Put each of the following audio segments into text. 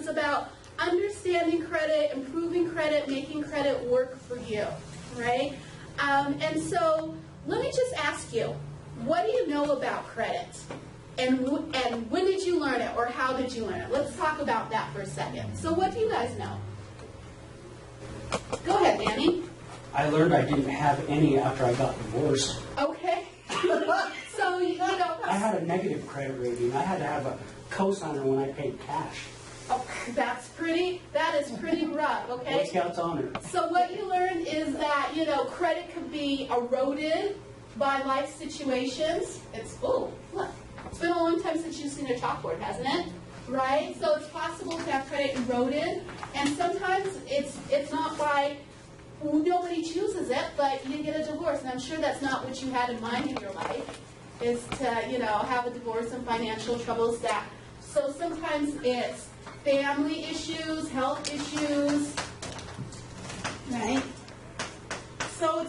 is about understanding credit, improving credit, making credit work for you, right? And so let me just ask you, what do you know about credit? And when did you learn it, or how did you learn it? Let's talk about that for a second. So what do you guys know? Go ahead, Danny. I learned I didn't have any after I got divorced. Okay. So, you know. I had a negative credit rating. I had to have a cosigner when I paid cash. Oh, that is pretty rough, okay? Boy Scouts honor. So what you learned is that, you know, credit could be eroded by life situations. Look, it's been a long time since you've seen a chalkboard, hasn't it? Right? So it's possible to have credit eroded, and sometimes it's not by, nobody chooses it, but you get a divorce, and I'm sure that's not what you had in mind in your life, is to, you know, have a divorce and financial troubles. So sometimes it's family issues, health issues, right? So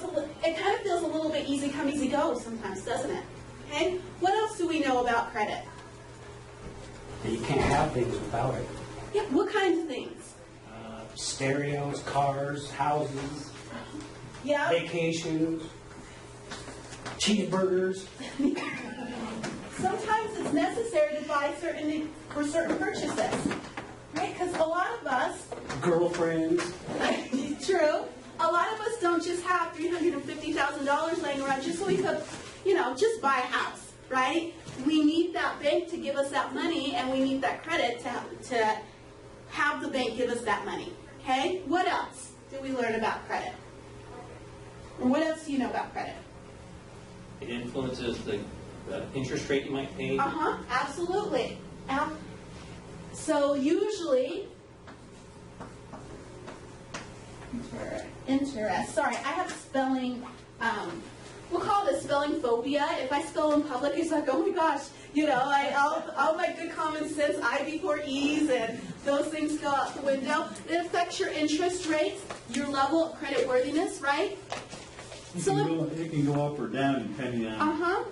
it kind of feels a little bit easy come, easy go sometimes, doesn't it? Okay? What else do we know about credit? You can't have things without it. Yeah, what kinds of things? Stereos, cars, houses, Yeah. vacations, cheeseburgers. Sometimes it's necessary to buy for certain purchases, right? Because a lot of us, Girlfriends. true, a lot of us don't just have $350,000 laying around just so we could, you know, just buy a house, right? We need that bank to give us that money, and we need that credit to have the bank give us that money, okay? What else do we learn about credit? Or what else do you know about credit? It influences the interest rate you might pay. Absolutely. So usually, sorry, I have spelling, we'll call it a spelling phobia. If I spell in public, it's like, oh my gosh, you know, all my good common sense, I before E's, and those things go out the window. It affects your interest rates, your level of credit worthiness, right? It can go up or down depending on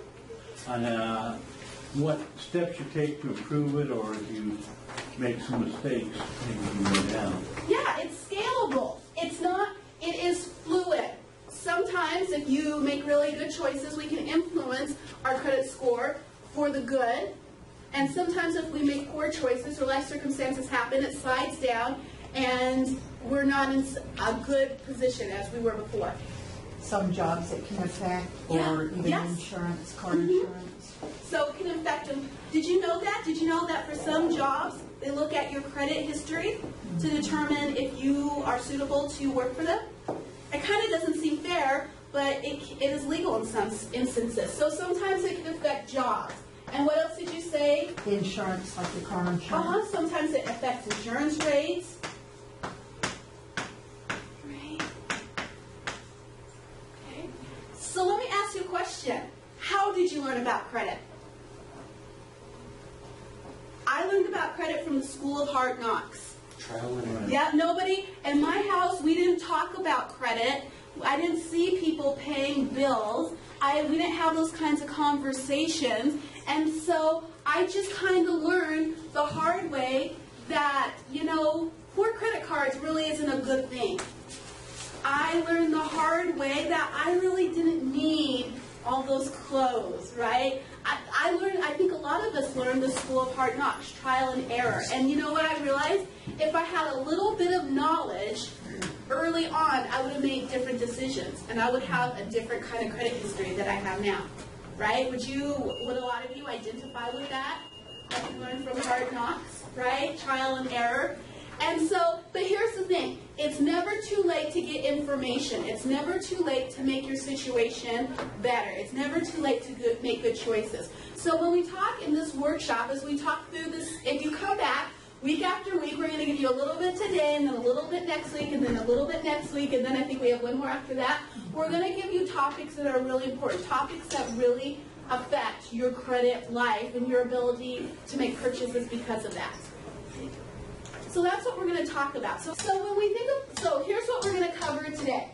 what steps you take to improve it, or if you make some mistakes, it can go down. Yeah, it's scalable. It is fluid. Sometimes if you make really good choices, we can influence our credit score for the good. And sometimes if we make poor choices or life circumstances happen, it slides down and we're not in a good position as we were before. Some jobs it can affect, or even insurance, car insurance. So it can affect them. Did you know that? Did you know that for some jobs, they look at your credit history to determine if you are suitable to work for them? It kind of doesn't seem fair, but it is legal in some instances. So sometimes it can affect jobs. And what else did you say? The insurance, like the car insurance. Sometimes it affects insurance rates. So let me ask you a question. How did you learn about credit? I learned about credit from the School of Hard Knocks. Trial and error. Yeah, nobody, in my house, we didn't talk about credit. I didn't see people paying bills. We didn't have those kinds of conversations. And so I just kind of learned the hard way that, you know, poor credit cards really isn't a good thing. I learned the hard way that I really didn't need all those clothes, right? I think a lot of us learned the School of Hard Knocks, trial and error. And you know what I realized? If I had a little bit of knowledge early on, I would have made different decisions, and I would have a different kind of credit history that I have now, right? Would a lot of you identify with that? That you learned from Hard Knocks, right? Trial and error. And so, but here's the thing. It's never too late to get information. It's never too late to make your situation better. It's never too late to make good choices. So when we talk in this workshop, as we talk through this, if you come back week after week, we're going to give you a little bit today, and then a little bit next week, and then a little bit next week, and then I think we have one more after that. We're going to give you topics that are really important, topics that really affect your credit life and your ability to make purchases because of that. So that's what we're going to talk about. So when we think of, so here's what we're going to cover today.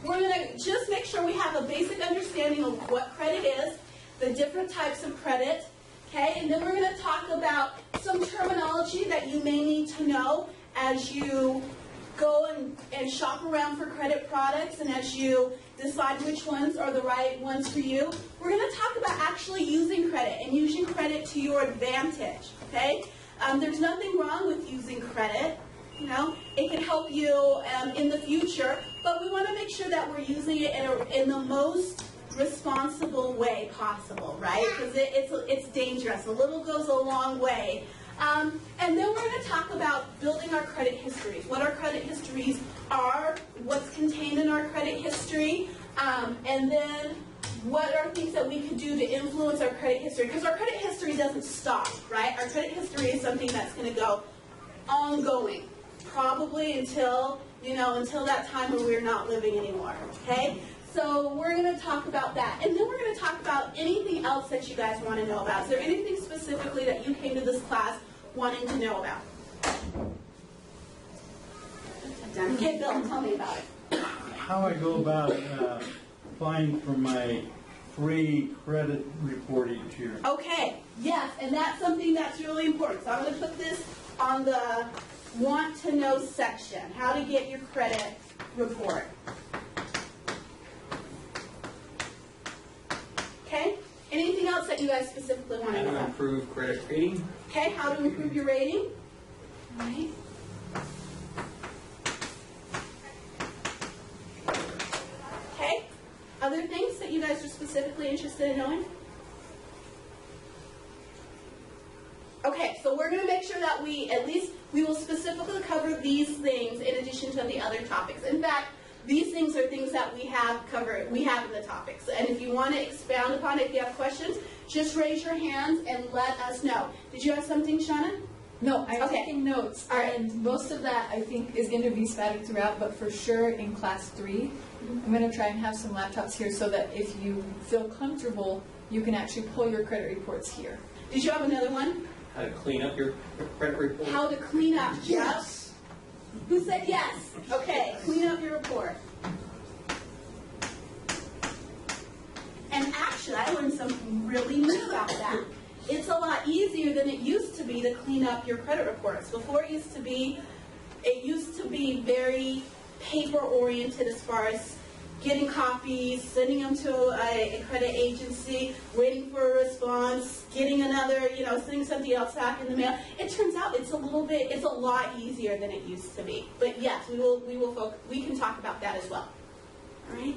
We're going to just make sure we have a basic understanding of what credit is, the different types of credit, Okay, and then we're going to talk about some terminology that you may need to know as you go and shop around for credit products and as you decide which ones are the right ones for you. We're going to talk about actually using credit and using credit to your advantage, okay? There's nothing wrong with using credit. You know, it can help you in the future, but we want to make sure that we're using it in the most responsible way possible, right? Because it's dangerous. A little goes a long way. And then we're going to talk about building our credit histories, what our credit histories are, what's contained in our credit history, and then what are things that we could do to influence our credit history. Because our credit history doesn't stop, right? Our credit history is something that's going to go ongoing, probably until that time when we're not living anymore, okay? So we're going to talk about that. And then we're going to talk about anything else that you guys want to know about. Is there anything specifically that you came to this class wanting to know about? Okay, Bill, tell me about it. How I go about applying for my free credit report each year. Okay, yes, and that's something that's really important. So I'm going to put this on the want to know section, how to get your credit report. Okay, anything else that you guys specifically want to How know to about? improve credit rating. Okay, how to improve your rating. All right. Okay, other things that you guys are specifically interested in knowing? Okay, so we're going to make sure that we will specifically cover these things in addition to the other topics. In fact, these things are things that we have covered, we have in the topics. And if you want to expound upon it, if you have questions, just raise your hands and let us know. Did you have something, Shauna? No, I'm Okay. taking notes, All right. and most of that I think is going to be spattered throughout, but for sure in class 3, I'm going to try and have some laptops here so that if you feel comfortable, you can actually pull your credit reports here. Did you have another one? How to clean up your credit report. How to clean up. Yes. Who said yes? Okay, clean up your report. And actually, I learned something really new about that. It's a lot easier than it used to be to clean up your credit reports. Before it used to be very paper-oriented as far as getting copies, sending them to a credit agency, waiting for a response, getting another, sending something else back in the mail. It turns out it's a lot easier than it used to be. But yes, we can talk about that as well. All right?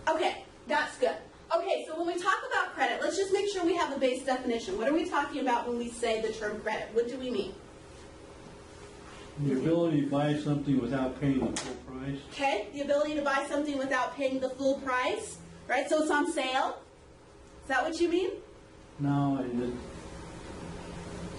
Okay, that's good. Okay, so when we talk about credit, let's just make sure we have a base definition. What are we talking about when we say the term credit? What do we mean? The ability to buy something without paying the full price. Okay, the ability to buy something without paying the full price, right? So it's on sale. Is that what you mean? No,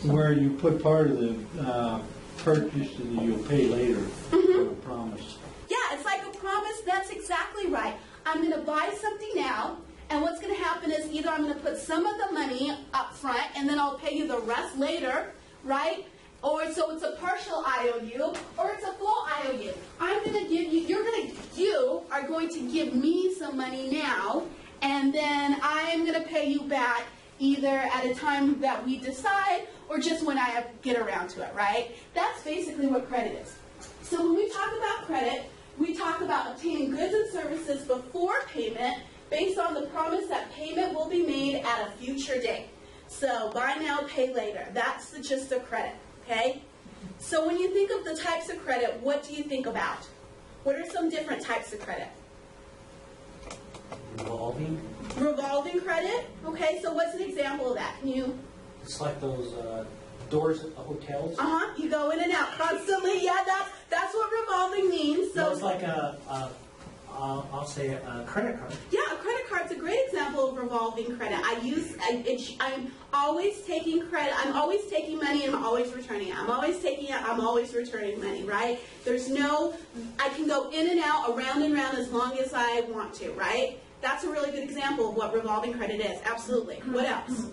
where you put part of the purchase and then you'll pay later for a promise. Yeah, it's like a promise. That's exactly right. I'm going to buy something now, and what's going to happen is either I'm going to put some of the money up front, and then I'll pay you the rest later, right? Or so it's a partial IOU, or it's a full IOU. I'm going to give you, you are going to give me some money now, and then I'm going to pay you back either at a time that we decide, or just when I get around to it, right? That's basically what credit is. So when we talk about credit, we talk about obtaining goods and services before payment based on the promise that payment will be made at a future date. So buy now, pay later. That's the gist of credit, okay? So when you think of the types of credit, what do you think about? What are some different types of credit? Revolving. Revolving credit, okay, so what's an example of that? Can you? It's like those doors at the hotels. You go in and out constantly. Yeah, that's what revolving means. So No, it's like I'll say a credit card. yeah, a credit card's a great example of revolving credit. I'm always taking credit. I'm always taking money and I'm always returning it. I'm always taking it. I'm always returning money, right? I can go in and out, around and around as long as I want to, right? That's a really good example of what revolving credit is. Absolutely. What else?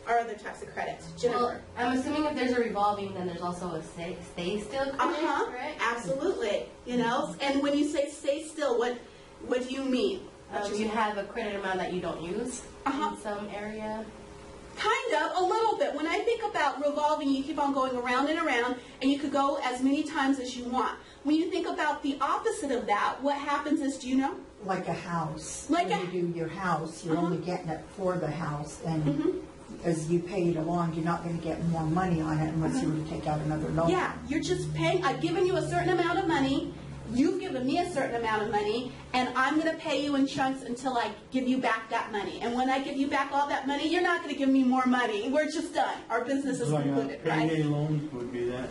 Or other types of credits. Jennifer. Well, I'm assuming if there's a revolving, then there's also a stay still credit, correct? Absolutely. And when you say stay still, what do you mean? You have a credit amount that you don't use in some area. Kind of, a little bit. When I think about revolving, you keep on going around and around, and you could go as many times as you want. When you think about the opposite of that, what happens is, do you know? Like a house. Like when you do your house, you're only getting it for the house, and as you pay it along, you're not going to get more money on it unless you were to take out another loan. Yeah, you're just paying, I've given you a certain amount of money, you've given me a certain amount of money, and I'm going to pay you in chunks until I give you back that money. And when I give you back all that money, you're not going to give me more money. We're just done. Our business is concluded, right? Payday loans would be that.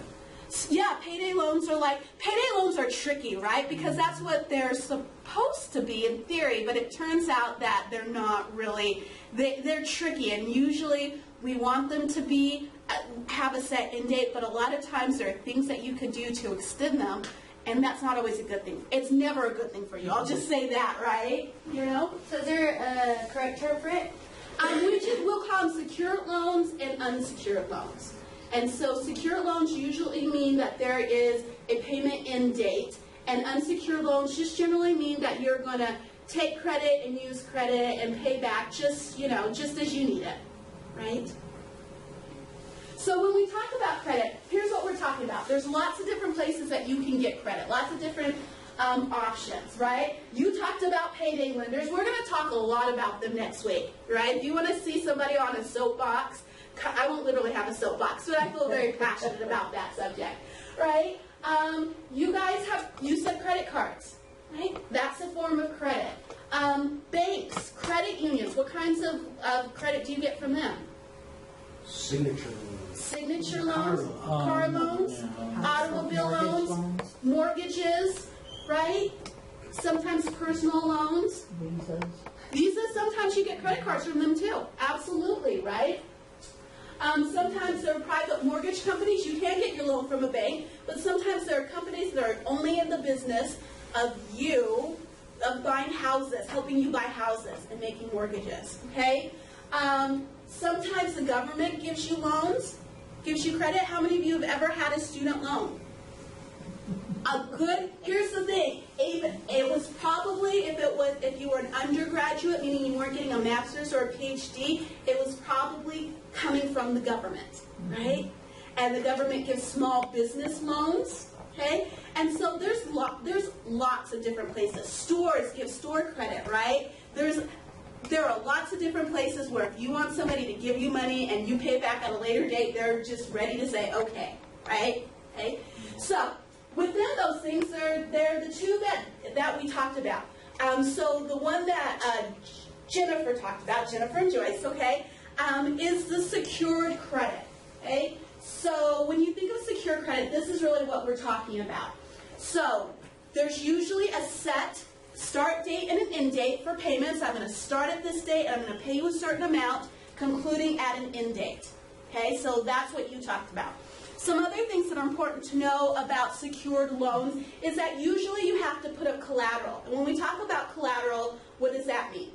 Yeah, payday loans are tricky, right? Because that's what they're supposed to be in theory, but it turns out that they're not really, they're tricky, and usually we want them to be, have a set end date, but a lot of times there are things that you could do to extend them, and that's not always a good thing. It's never a good thing for you. I'll just say that, right? You know? So is there a correct term for it? We'll call them secured loans and unsecured loans. And so secured loans usually mean that there is a payment end date, and unsecured loans just generally mean that you're going to take credit and use credit and pay back just as you need it, right? So when we talk about credit, here's what we're talking about. There's lots of different places that you can get credit, lots of different options, right? You talked about payday lenders. We're going to talk a lot about them next week, right? If you want to see somebody on a soapbox, I won't literally have a soapbox, but I feel very passionate about that subject, right? You said credit cards, right? That's a form of credit. Banks, credit unions, what kinds of credit do you get from them? Signature loans. Signature loans, car loans, automobile loans, mortgages, right? Sometimes personal loans. Visas, sometimes you get credit cards from them too. Absolutely, right? Sometimes there are private mortgage companies. You can get your loan from a bank, but sometimes there are companies that are only in the business of buying houses, helping you buy houses and making mortgages, okay? Sometimes the government gives you loans, gives you credit. How many of you have ever had a student loan? Here's the thing, it was probably, if you were an undergraduate, meaning you weren't getting a master's or a PhD, it was probably coming from the government, right? And the government gives small business loans, okay? And so there's lots of different places. Stores give store credit, right? There are lots of different places where if you want somebody to give you money and you pay back at a later date, they're just ready to say, okay, right? Okay? So within those things, they're the two that we talked about. So the one that Jennifer talked about, Jennifer and Joyce, okay, is the secured credit, okay? So when you think of secured credit, this is really what we're talking about. So there's usually a set start date and an end date for payments. I'm going to start at this date, and I'm going to pay you a certain amount, concluding at an end date. Okay, so that's what you talked about. Some other things that are important to know about secured loans is that usually you have to put up collateral. And when we talk about collateral, what does that mean?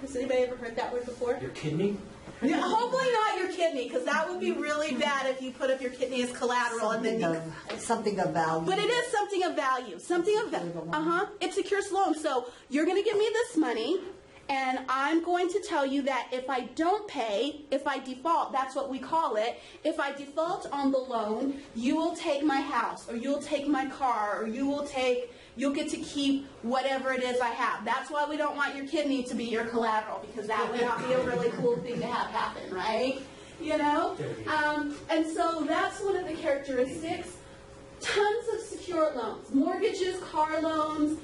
Has anybody ever heard that word before? Your kidney? Yeah, hopefully not your kidney, because that would be really bad if you put up your kidney as collateral. Something of value. But it is something of value. Something of value. It secures loan. So you're going to give me this money, and I'm going to tell you that if I don't pay, if I default, that's what we call it, if I default on the loan, you will take my house, or you'll take my car, or you'll get to keep whatever it is I have. That's why we don't want your kidney to be your collateral, because that would not be a really cool thing to have happen, right? You know? And so that's one of the characteristics. Tons of secured loans. Mortgages, car loans,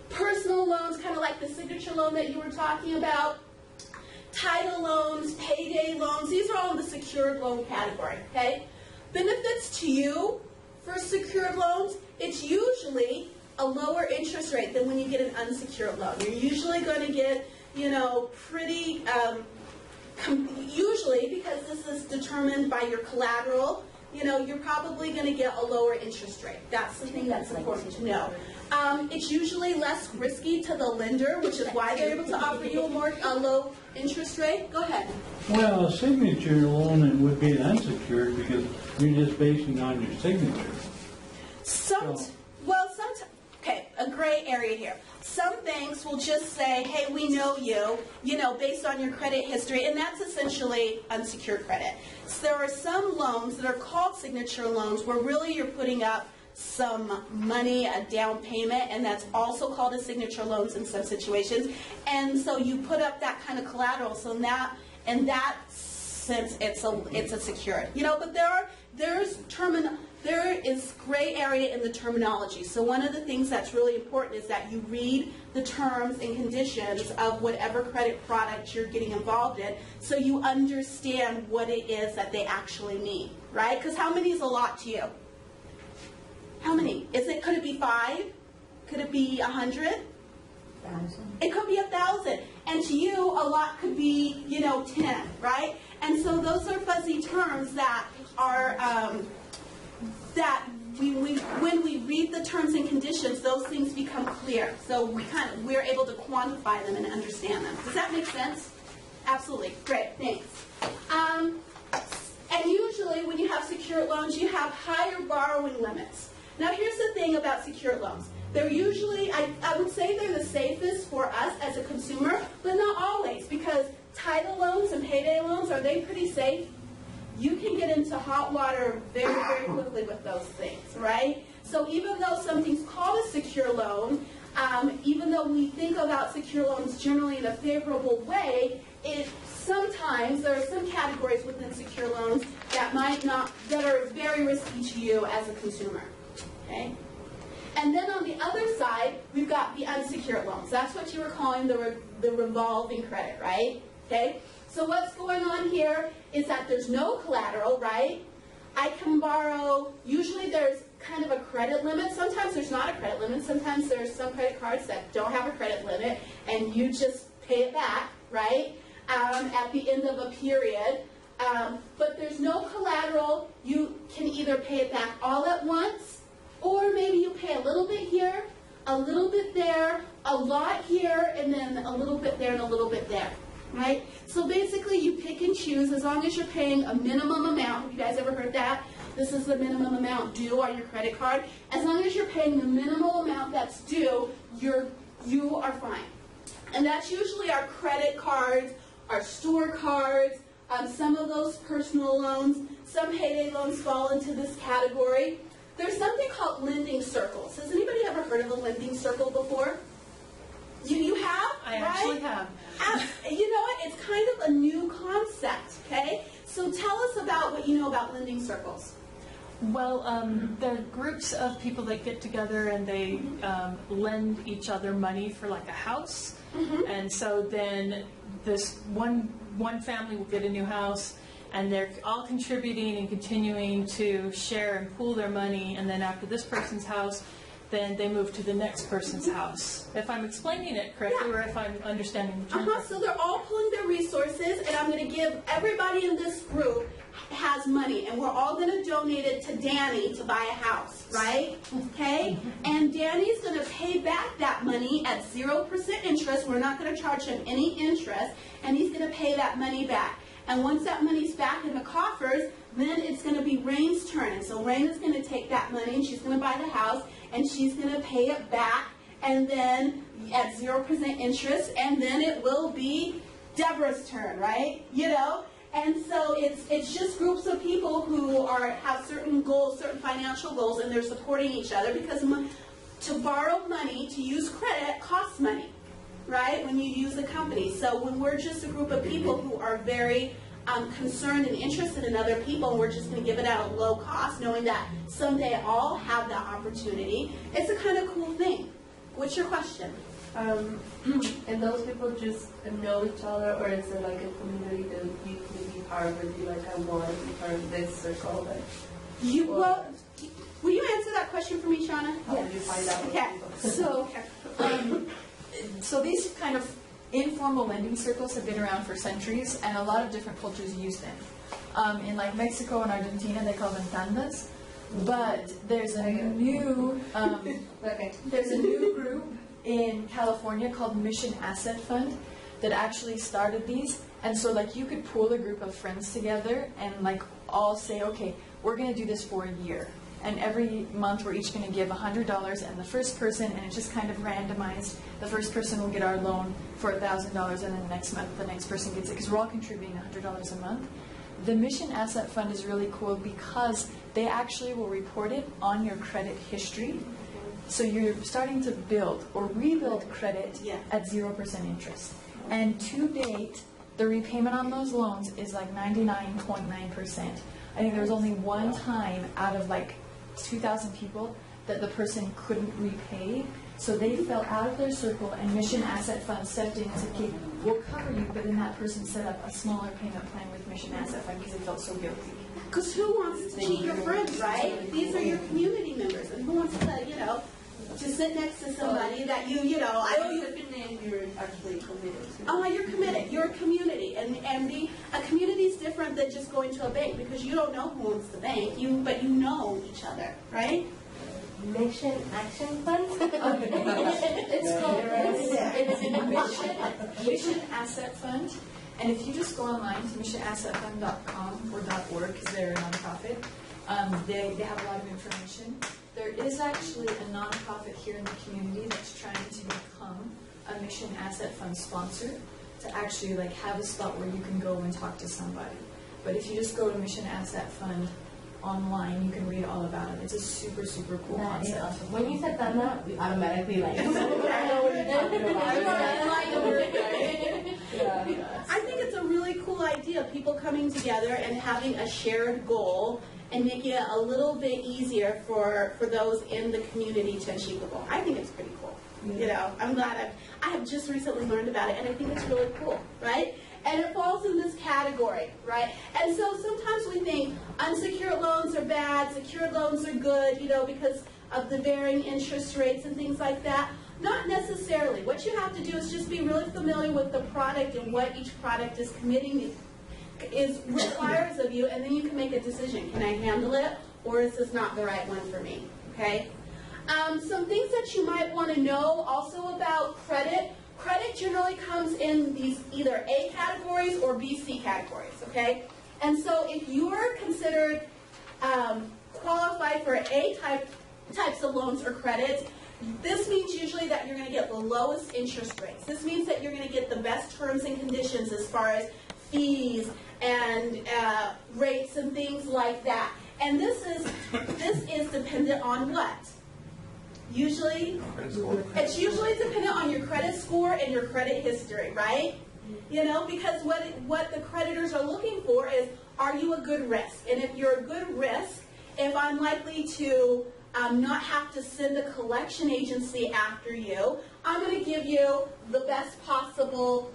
personal loans, kind of like the signature loan that you were talking about. Title loans, payday loans. These are all in the secured loan category, okay? Benefits to you for secured loans, it's usually a lower interest rate than when you get an unsecured loan. You're usually going to get, pretty, usually, because this is determined by your collateral, you're probably going to get a lower interest rate. That's the thing that's important to know. It's usually less risky to the lender, which is why they're able to offer you a low interest rate. Go ahead. Well, a signature loan it would be an unsecured because you're just basing on your signature. Okay, a gray area here. Some banks will just say, hey, we know you, based on your credit history, and that's essentially unsecured credit. So there are some loans that are called signature loans where really you're putting up some money, a down payment, and that's also called a signature loans in some situations. And so you put up that kind of collateral. So in that sense, it's a secured. But there is gray area in the terminology. So one of the things that's really important is that you read the terms and conditions of whatever credit product you're getting involved in, so you understand what it is that they actually mean, right? Because how many is a lot to you? How many? Could it be 5? Could it be 100? 1,000. It could be 1,000. And to you, a lot could be, 10, right? And so those are fuzzy terms that are, when we read the terms and conditions, those things become clear. So we're able to quantify them and understand them. Does that make sense? Absolutely. Great. Thanks. And usually when you have secured loans, you have higher borrowing limits. Now, here's the thing about secured loans. They're usually, I would say they're the safest for us as a consumer, but not always, because title loans and payday loans, are they pretty safe? You can get into hot water very, very quickly with those things, right? So even though something's called a secure loan, even though we think about secure loans generally in a favorable way, sometimes there are some categories within secure loans that are very risky to you as a consumer. Okay? And then on the other side, we've got the unsecured loans. That's what you were calling the revolving credit, right? Okay? So what's going on here is that there's no collateral, right? I can borrow, usually there's kind of a credit limit. Sometimes there's not a credit limit. Sometimes there's some credit cards that don't have a credit limit, and you just pay it back, right? At the end of a period. But there's no collateral. You can either pay it back all at once, or maybe you pay a little bit here, a little bit there, a lot here, and then a little bit there and a little bit there, right? So basically you pick and choose as long as you're paying a minimum amount. Have you guys ever heard that? This is the minimum amount due on your credit card. As long as you're paying the minimal amount that's due, you are fine. And that's usually our credit cards, our store cards, some of those personal loans. Some payday loans fall into this category. There's something called lending circles. Has anybody ever heard of a lending circle before? You have? I actually have. You know what? It's kind of a new concept, okay? So tell us about what you know about lending circles. Well, they're groups of people that get together and they lend each other money for like a house. Mm-hmm. And so then this one family will get a new house, and they're all contributing and continuing to share and pool their money, and then after this person's house, then they move to the next person's house. If I'm explaining it correctly, or if I'm understanding the term. So they're all pooling their resources, and I'm going to give everybody in this group has money, and we're all going to donate it to Danny to buy a house, right? Okay? And Danny's going to pay back that money at 0% interest. We're not going to charge him any interest, and he's going to pay that money back. And once that money's back in the coffers, then it's going to be Rain's turn. And so Rain is going to take that money, and she's going to buy the house, and she's going to pay it back, and then at 0% interest, and then it will be Deborah's turn, right? And so it's just groups of people who have certain goals, certain financial goals, and they're supporting each other, because to borrow money, to use credit, costs money, right, when you use a company. So when we're just a group of people who are very concerned and interested in other people, and we're just going to give it at a low cost, knowing that someday I'll have that opportunity, it's a kind of cool thing. What's your question? And those people just know each other, or is it like a community that you could be part of, or be like, I want to be part of this circle? Will you answer that question for me, Shauna? How did you find out? Okay. So these kind of informal lending circles have been around for centuries, and a lot of different cultures use them. In like Mexico and Argentina, they call them tandas. But there's a new group in California called Mission Asset Fund that actually started these. And so like you could pool a group of friends together and like all say, okay, we're going to do this for a year. and every month we're each going to give $100, and the first person, and it's just kind of randomized, the first person will get our loan for $1,000, and then the next month the next person gets it, because we're all contributing $100 a month. The Mission Asset Fund is really cool because they actually will report it on your credit history. So you're starting to build or rebuild credit at 0% interest. And to date, the repayment on those loans is like 99.9%. I think there was only one time out of like 2,000 people that the person couldn't repay. So they fell out of their circle, and Mission Asset Fund stepped in and said, okay, we'll cover you, but then that person set up a smaller payment plan with Mission Asset Fund because they felt so guilty. Because who wants to cheat your friends, right? These are your community members, and who wants to, to sit next to somebody that I owe you. You're actually committed to. Oh, you're committed. You're a community, and a community is different than just going to a bank, because you don't know who owns the bank, but you know each other, right? Mission Action Fund? It's called Mission Asset Fund. And if you just go online to missionassetfund.com or .org, because they're a nonprofit, they have a lot of information. There is actually a nonprofit here in the community that's trying to become a Mission Asset Fund sponsor, to actually have a spot where you can go and talk to somebody. But if you just go to Mission Asset Fund online, you can read all about it. It's a super, super cool concept. Awesome. When you said that now, we automatically I think it's a really cool idea, people coming together and having a shared goal and making it a little bit easier for those in the community to achieve the goal. I think it's pretty cool. I'm glad I have just recently learned about it, and I think it's really cool, right? And it falls in this category, right? And so sometimes we think unsecured loans are bad, secured loans are good, because of the varying interest rates and things like that. Not necessarily. What you have to do is just be really familiar with the product and what each product is requires of you, and then you can make a decision. Can I handle it, or is this not the right one for me? Okay? Some things that you might want to know also about credit. Credit generally comes in these either A categories or BC categories, okay? And so if you are considered qualified for A types of loans or credits, this means usually that you're going to get the lowest interest rates. This means that you're going to get the best terms and conditions as far as fees and rates and things like that. And this is dependent on what? Usually, it's usually dependent on your credit score and your credit history, right? Because what the creditors are looking for is, are you a good risk? And if you're a good risk, if I'm likely to not have to send a collection agency after you, I'm going to give you the best possible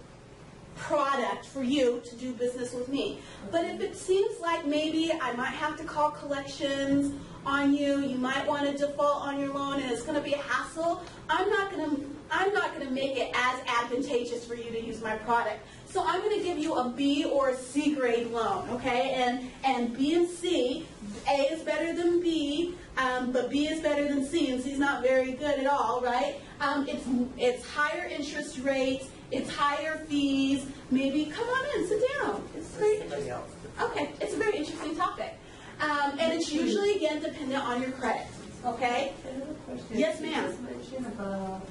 product for you to do business with me. But if it seems like maybe I might have to call collections on you, you might want to default on your loan, and it's going to be a hassle, I'm not going to make it as advantageous for you to use my product. So I'm going to give you a B or a C grade loan, okay? And B and C, A is better than B, but B is better than C, and C is not very good at all, right? It's higher interest rates, it's higher fees. Maybe come on in, sit down. It's great. Okay, it's a very interesting topic. And it's usually, again, dependent on your credit. Okay? I have a question. Yes, ma'am. You just mentioned about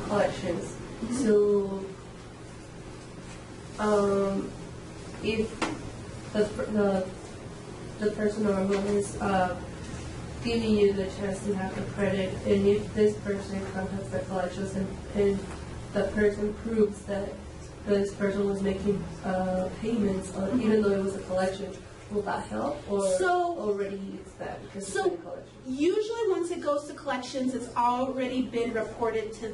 collections. So, if the person or who is giving you the chance to have the credit, and if this person contacts the collections and the person proves that this person was making payments, even though it was a collection, will that help, or already it's bad because it's been collections? Usually once it goes to collections, it's already been reported to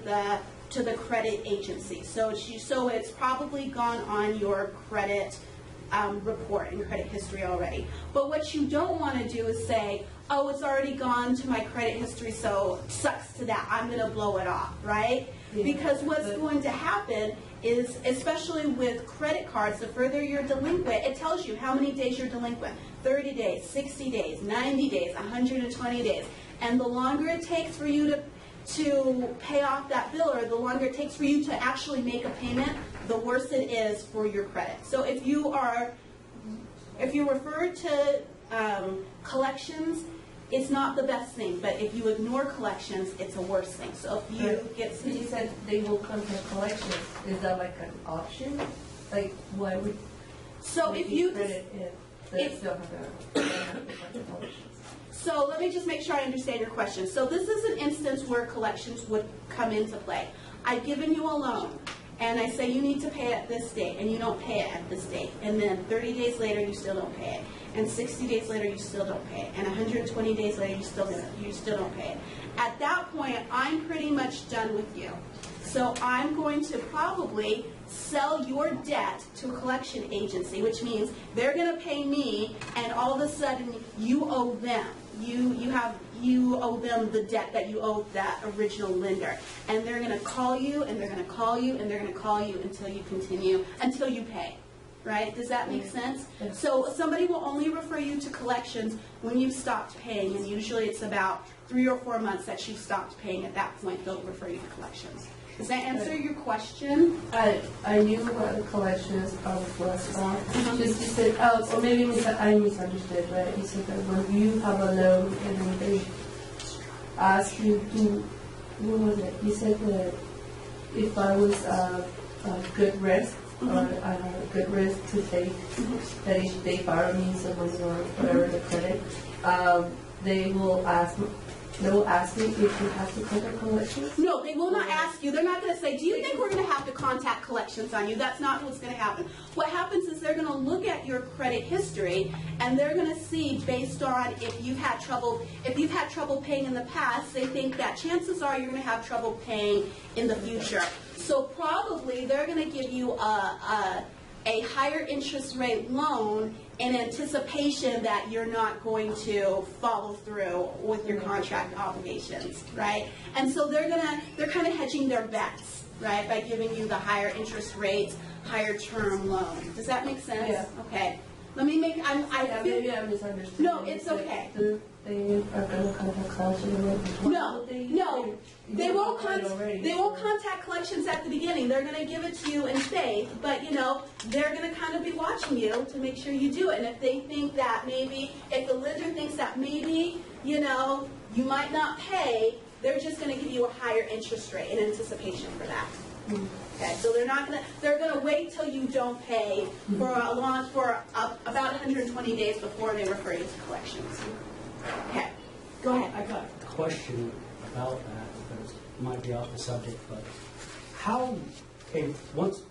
the credit agency. So it's probably gone on your credit report and credit history already. But what you don't want to do is say, oh, it's already gone to my credit history, so sucks to that, I'm going to blow it off, right? Yeah, because what's going to happen is, especially with credit cards, the further you're delinquent, it tells you how many days you're delinquent. 30 days, 60 days, 90 days, 120 days. And the longer it takes for you to pay off that bill, or the longer it takes for you to actually make a payment, the worse it is for your credit. So if you're referred to collections, it's not the best thing, but if you ignore collections, it's a worse thing. So if you get, So you said they will contact collections. Is that like an option? Like, why would so they if give you, credit if they if- still have to contact collections? so let me just make sure I understand your question. So this is an instance where collections would come into play. I've given you a loan, and I say you need to pay it this date, and you don't pay it at this date, and then 30 days later you still don't pay it, and 60 days later you still don't pay it, and 120 days later you still don't pay it. At that point, I'm pretty much done with you. So I'm going to probably sell your debt to a collection agency, which means they're going to pay me, and all of a sudden you owe them. You owe them the debt that you owe that original lender, and they're going to call you, and they're going to call you, and they're going to call you until you pay. Right? Does that make sense? Yes. So somebody will only refer you to collections when you've stopped paying, and usually it's about 3 or 4 months that you've stopped paying. At that point, they'll refer you to collections. Does that answer your question? I knew about the collections of last time. Just you said, or maybe I misunderstood, right? You said that when you have a loan and then they ask you to, what was it? You said that if I was a good risk, or I have a good risk to take, that if they borrow me some money or whatever the credit, they will ask me if you have to contact collections. No, they will not ask you. They're not going to say, do you think we're going to have to contact collections on you? That's not what's going to happen. What happens is they're going to look at your credit history, and they're going to see, based on if you've had trouble paying in the past, they think that chances are you're going to have trouble paying in the future. So probably they're going to give you a higher interest rate loan in anticipation that you're not going to follow through with your contract obligations, right? And so they're kind of hedging their bets, right, by giving you the higher interest rates, higher term loan. Does that make sense? Yeah. Okay. Let me make. Maybe I misunderstood. No, it's okay. They are going to contact collections. No, they won't contact collections at the beginning. They're going to give it to you in faith, but they're going to kind of be watching you to make sure you do it. And if they think that maybe, if the lender thinks that maybe, you might not pay, they're just going to give you a higher interest rate in anticipation for that. Okay, so they're going to wait till you don't pay for about 120 days before they refer you to collections. Okay, go ahead. I got a question about that, because it might be off the subject, but once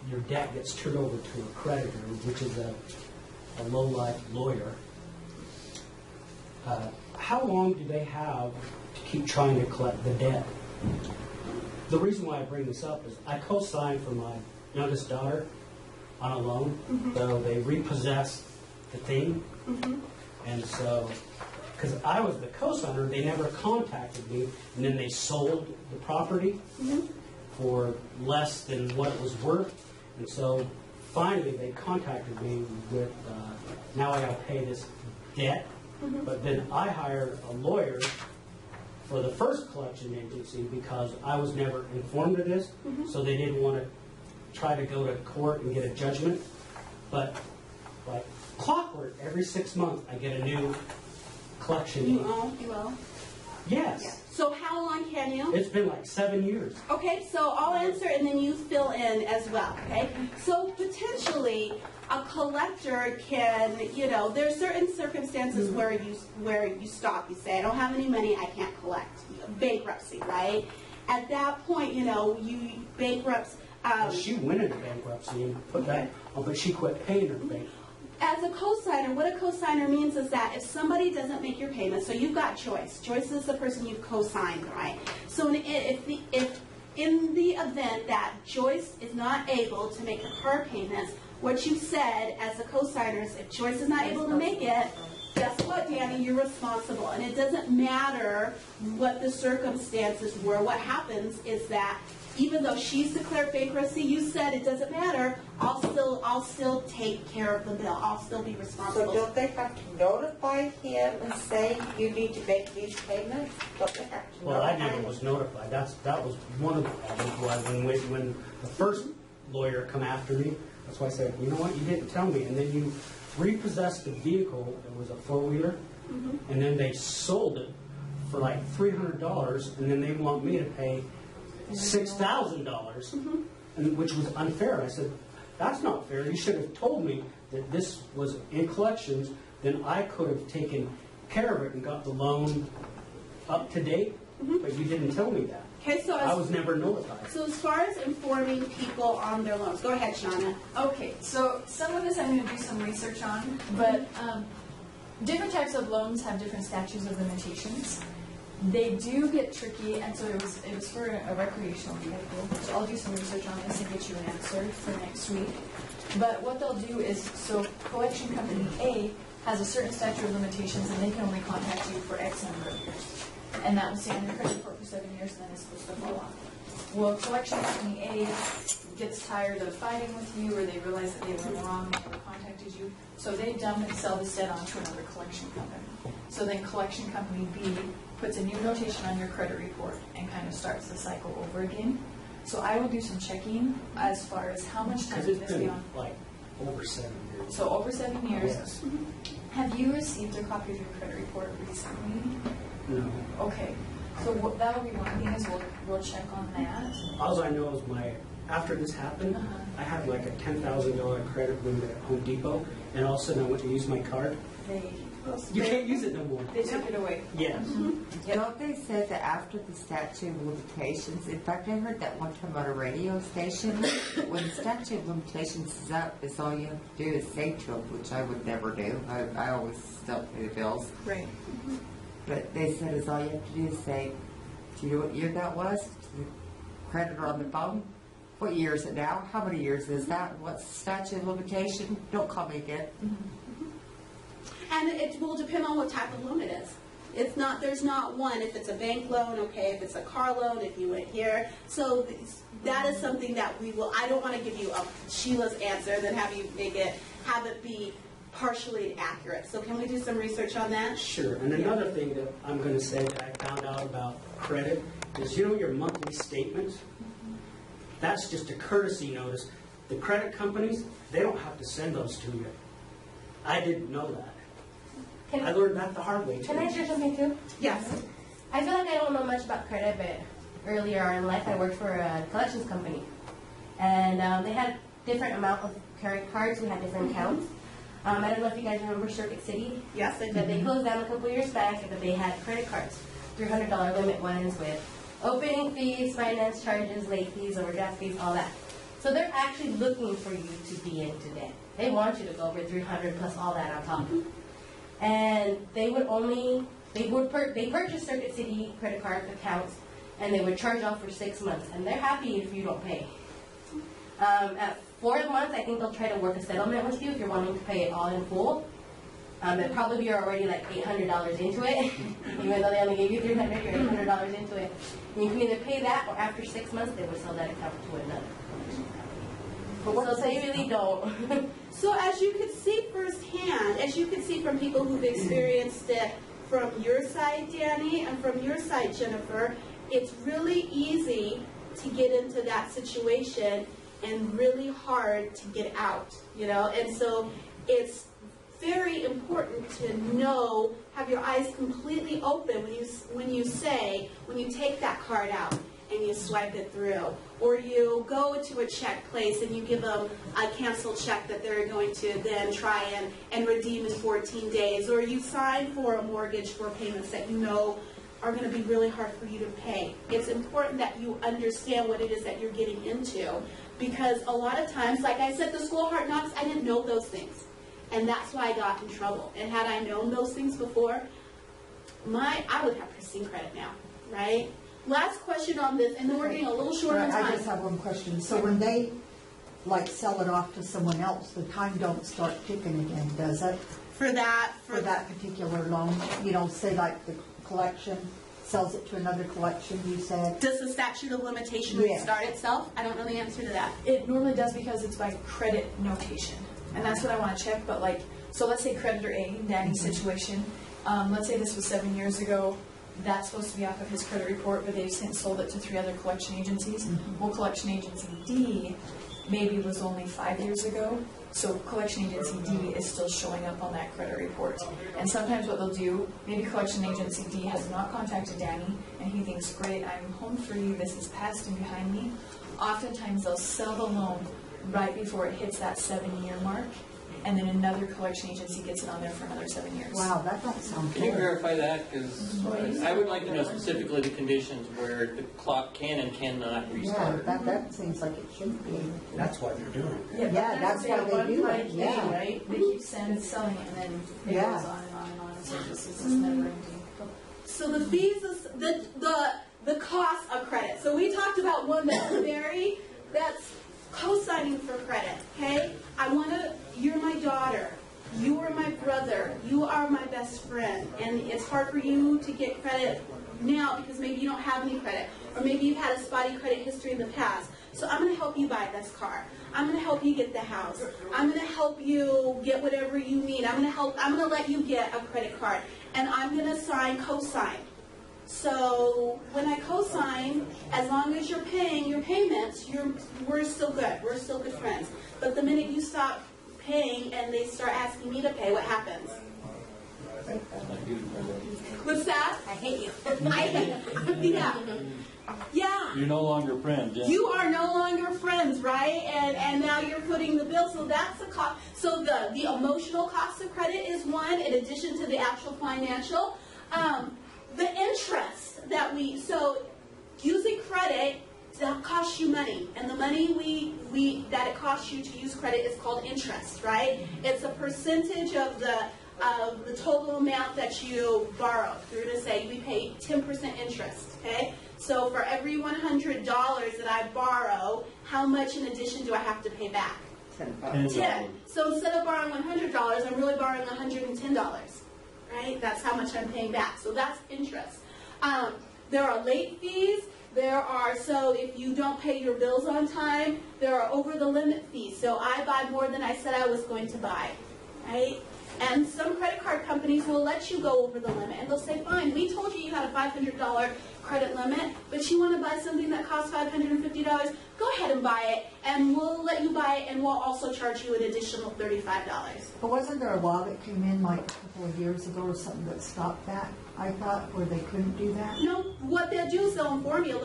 your debt gets turned over to a creditor, which is a low-life lawyer, how long do they have to keep trying to collect the debt? The reason why I bring this up is I co-signed for my youngest daughter on a loan, so they repossessed the thing. And so, because I was the co-signer, they never contacted me, and then they sold the property for less than what it was worth. And so, finally, they contacted me with, now I got to pay this debt. But then I hired a lawyer for the first collection agency because I was never informed of this, so they didn't want to try to go to court and get a judgment. But like clockwork, every 6 months I get a new collection. You will? Yes. Yeah. So how long can you? It's been like 7 years. Okay, so I'll answer and then you fill in as well, okay? So potentially a collector can, there's certain circumstances where you stop. You say, I don't have any money, I can't collect. Bankruptcy, right? At that point, you bankrupt. She went into bankruptcy and put that on, but she quit paying her bank. As a cosigner, what a cosigner means is that if somebody doesn't make your payment, so you've got Joyce. Joyce is the person you've co-signed, right? So if in the event that Joyce is not able to make her payments, what you said as a cosigner is if Joyce is not able to make it, guess what, Danny? You're responsible. And it doesn't matter what the circumstances were. What happens is that even though she's declared bankruptcy, you said it doesn't matter, I'll still take care of the bill. I'll still be responsible. So don't they have to notify him and say you need to make these payments? Don't they have to Well, I notify never him? was notified. That was one of the problems why when the first lawyer come after me, that's why I said, you know what, you didn't tell me. And then you repossessed the vehicle. It was a four-wheeler. and then they sold it for like $300, and then they want me to pay $6,000, and which was unfair. I said, that's not fair. You should have told me that this was in collections, then I could have taken care of it and got the loan up to date, but you didn't tell me that. Okay, so I was never notified. So as far as informing people on their loans, go ahead, Shauna. Okay, so some of this I'm going to do some research on, but different types of loans have different statutes of limitations. They do get tricky, and so it was for a recreational vehicle. So I'll do some research on this and get you an answer for next week. But what they'll do is, so collection company A has a certain statute of limitations, and they can only contact you for X number of years. And that will stay on your credit report for 7 years, and then it's supposed to fall off. Well, collection company A gets tired of fighting with you, or they realize that they were in the wrong and never contacted you, so they dump and sell this debt onto another collection company. So then collection company B puts a new notation on your credit report and kind of starts the cycle over again. So I will do some checking as far as how much time Because can it's this be been on. like over 7 years. So over 7 years. Yes. Have you received a copy of your credit report recently? No. Okay. So that'll be one thing is we'll check on that. All I know is after this happened, I had like a $10,000 credit limit at Home Depot, and all of a sudden I went to use my card. You can't use it no more. They took it away. Yes. Don't they say that after the statute of limitations, in fact, I heard that one time on a radio station, when the statute of limitations is up, is all you have to do is say to them, which I would never do. I always still pay the bills. Right. But they said is all you have to do is say, do you know what year that was? To the creditor on the phone. What year is it now? How many years is that? What's the statute of limitation? Don't call me again. And it will depend on what type of loan it is. It's not, there's not one, if it's a bank loan, okay, if it's a car loan, if you went here. So that is something that we will, I don't want to give you a Sheila's answer, then have it be partially accurate. So can we do some research on that? Sure. And another thing that I'm going to say that I found out about credit is, your monthly statement, that's just a courtesy notice. The credit companies, they don't have to send those to you. I didn't know that. I learned that the hard way, too. Can I share something too? Yes. I feel like I don't know much about credit, but earlier in life I worked for a collections company. And they had different amount of credit cards. We had different accounts. I don't know if you guys remember Circuit City. Yes, I But they did. closed down a couple years back, but they had credit cards. $300 limit ones with opening fees, finance charges, late fees, overdraft fees, all that. So they're actually looking for you to be into debt. They want you to go over 300 plus all that on top. And they purchase Circuit City credit card accounts, and they would charge off for 6 months, and they're happy if you don't pay. At 4 months, I think they'll try to work a settlement with you if you're wanting to pay it all in full. It'll probably be already like $800 into it, even though they only gave you $300, you're $800 into it. And you can either pay that, or after 6 months, they would sell that account to another collection company. So they really don't. So as you could see firsthand, as you could see from people who've experienced it from your side, Danny, and from your side, Jennifer, it's really easy to get into that situation and really hard to get out, And so it's very important to know, have your eyes completely open when you take that card out and you swipe it through, or you go to a check place and you give them a canceled check that they're going to then try and redeem in 14 days, or you sign for a mortgage for payments that are going to be really hard for you to pay. It's important that you understand what it is that you're getting into, because a lot of times, like I said, the school of hard knocks, I didn't know those things, and that's why I got in trouble. And had I known those things before, I would have pristine credit now, right? Last question on this, and then we're getting a little short on I time. just have one question. So when they, sell it off to someone else, the time don't start ticking again, does it? For that particular loan? Say like the collection sells it to another collection, you said? Does the statute of limitation Yes. restart itself? I don't know the answer to that. It normally does because it's by credit notation. And that's what I want to check, but so let's say creditor A, Danny's situation, let's say this was 7 years ago, that's supposed to be off of his credit report, but they've since sold it to 3 other collection agencies. Well, collection agency D maybe was only 5 years ago, So collection agency D is still showing up on that credit report. And sometimes what they'll do, maybe collection agency D has not contacted Danny, and he thinks, great, I'm home free, this is past and behind me. Oftentimes they'll sell the loan right before it hits that 7-year mark, and then another collection agency gets it on there for another 7 years. Wow, that don't sound Can you fair. verify that? Because I would like to know specifically the conditions where the clock can and cannot Yeah, restart. that seems like it shouldn't be able to. That's what they're doing. Yeah, that's why they do it, yeah. Right? They keep selling it, and then it Yeah. goes on and on and on, and so this is just never ending. So the fees, is the cost of credit. So we talked about one that's co-signing for credit, okay? You're my daughter, you are my brother, you are my best friend, and it's hard for you to get credit now because maybe you don't have any credit, or maybe you've had a spotty credit history in the past. So I'm going to help you buy this car. I'm going to help you get the house. I'm going to help you get whatever you need. I'm going to let you get a credit card, and I'm going to co-sign. So when I co-sign, as long as you're paying your payments, we're still good. We're still good friends. But the minute you stop paying and they start asking me to pay, what happens? What's that? I hate you. I hate you. Yeah. Yeah. You're no longer friends, yeah? You are no longer friends, right? And now you're putting the bill. So that's the cost. So the emotional cost of credit is one, in addition to the actual financial. The interest so using credit, that costs you money, and the money that it costs you to use credit is called interest, right? It's a percentage of the total amount that you borrow. You're going to say we pay 10% interest, okay? So for every $100 that I borrow, how much in addition do I have to pay back? $10. So instead of borrowing $100, I'm really borrowing $110. Right? That's how much I'm paying back. So that's interest. There are late fees. So if you don't pay your bills on time, there are over the limit fees. So I buy more than I said I was going to buy. Right? And some credit card companies will let you go over the limit. And they'll say, fine, we told you had a $500 credit limit, but you want to buy something that costs $550, go ahead and buy it, and we'll let you buy it, and we'll also charge you an additional $35. But wasn't there a law that came in like a couple of years ago or something that stopped that, I thought, where they couldn't do that? No, what they'll do is they'll inform you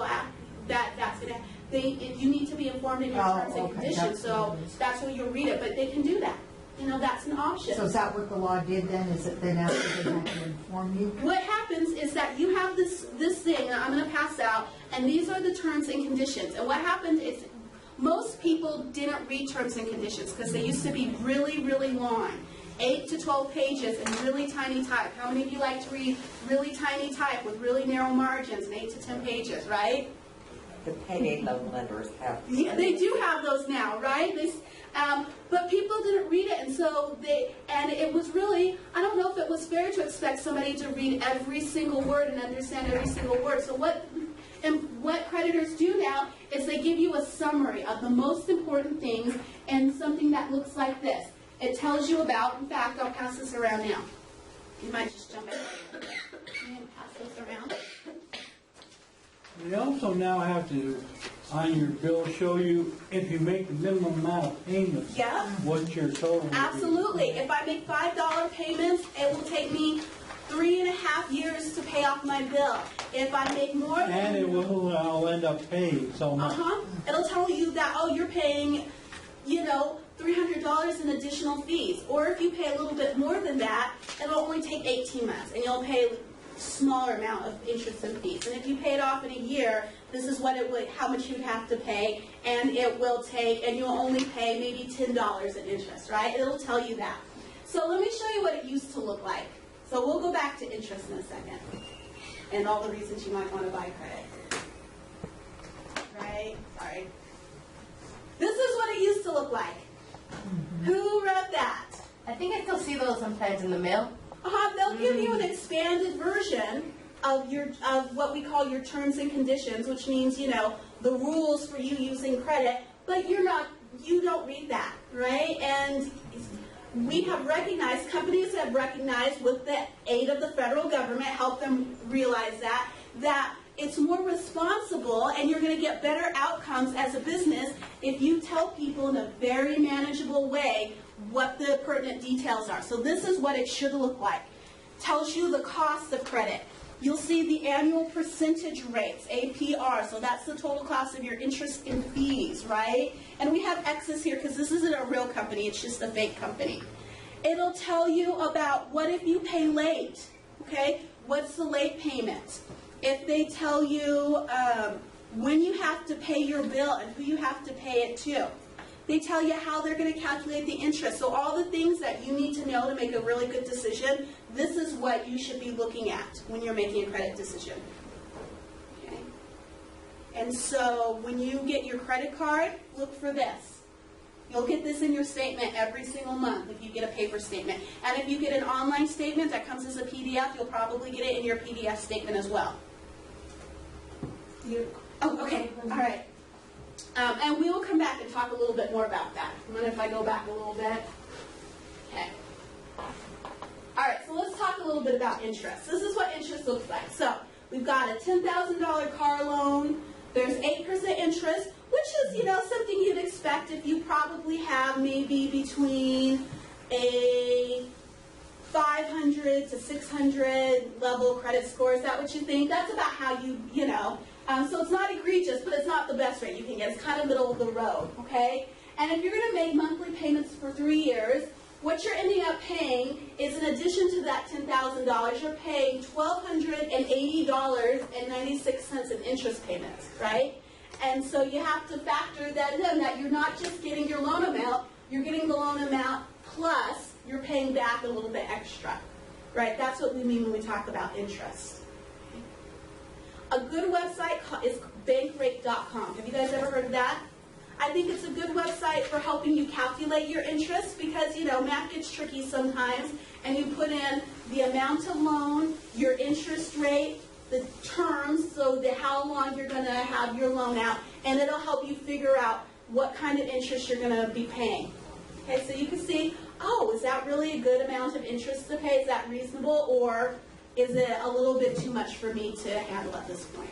that's going to, you need to be informed in your terms and conditions, so that's where you'll read it, but they can do that. That's an option. So is that what the law did then? Is it then after they had to inform you? What happens is that you have this thing that I'm going to pass out, and these are the terms and conditions. And what happened is most people didn't read terms and conditions because they used to be really, really long. 8 to 12 pages and really tiny type. How many of you like to read really tiny type with really narrow margins and 8 to 10 pages, right? The payday loan lenders have. Yeah, they do have those now, right? But people didn't read it, and it was really, I don't know if it was fair to expect somebody to read every single word and understand every single word. So what creditors do now is they give you a summary of the most important things and something that looks like this. It tells you about, in fact, I'll pass this around now. You might just jump in and pass this around. We also now have to, on your bill, show you if you make the minimum amount of payments. Yeah. What your total will be. Absolutely. If I make $5 payments, it will take me 3.5 years to pay off my bill. If I make more than... And I'll end up paying so much. It'll tell you that, you're paying, $300 in additional fees. Or if you pay a little bit more than that, it'll only take 18 months, and you'll pay smaller amount of interest and fees. And if you pay it off in a year, this is how much you'd have to pay, and and you'll only pay maybe $10 in interest, right? It'll tell you that. So let me show you what it used to look like. So we'll go back to interest in a second, and all the reasons you might want to buy credit. Right? Sorry. This is what it used to look like. Who read that? I think I still see those sometimes in the mail. They'll give you an expanded version of what we call your terms and conditions, which means, the rules for you using credit, but you don't read that, right? And companies have recognized with the aid of the federal government, help them realize that it's more responsible, and you're going to get better outcomes as a business if you tell people in a very manageable way what the pertinent details are. So this is what it should look like. Tells you the cost of credit. You'll see the annual percentage rates, APR, so that's the total cost of your interest and fees, right? And we have X's here because this isn't a real company, it's just a fake company. It'll tell you about what if you pay late, okay? What's the late payment? If they tell you when you have to pay your bill and who you have to pay it to. They tell you how they're going to calculate the interest. So all the things that you need to know to make a really good decision, this is what you should be looking at when you're making a credit decision. Okay? And so when you get your credit card, look for this. You'll get this in your statement every single month if you get a paper statement. And if you get an online statement that comes as a PDF, you'll probably get it in your PDF statement as well. Oh, okay. All right. And we will come back and talk a little bit more about that. I'm wondering if I go back a little bit. Okay. All right, so let's talk a little bit about interest. This is what interest looks like. So we've got a $10,000 car loan. There's 8% interest, which is, something you'd expect if you probably have maybe between a 500 to 600 level credit score. Is that what you think? That's about how so it's not egregious, but it's not the best rate you can get. It's kind of middle of the road, okay? And if you're going to make monthly payments for 3 years, what you're ending up paying is, in addition to that $10,000, you're paying $1,280.96 in interest payments, right? And so you have to factor that in, that you're not just getting your loan amount, you're getting the loan amount plus you're paying back a little bit extra, right? That's what we mean when we talk about interest. A good website is bankrate.com. Have you guys ever heard of that? I think it's a good website for helping you calculate your interest because, math gets tricky sometimes, and you put in the amount of loan, your interest rate, the terms, so how long you're going to have your loan out, and it'll help you figure out what kind of interest you're going to be paying. Okay, so you can see, is that really a good amount of interest to pay? Is that reasonable, or is it a little bit too much for me to handle at this point?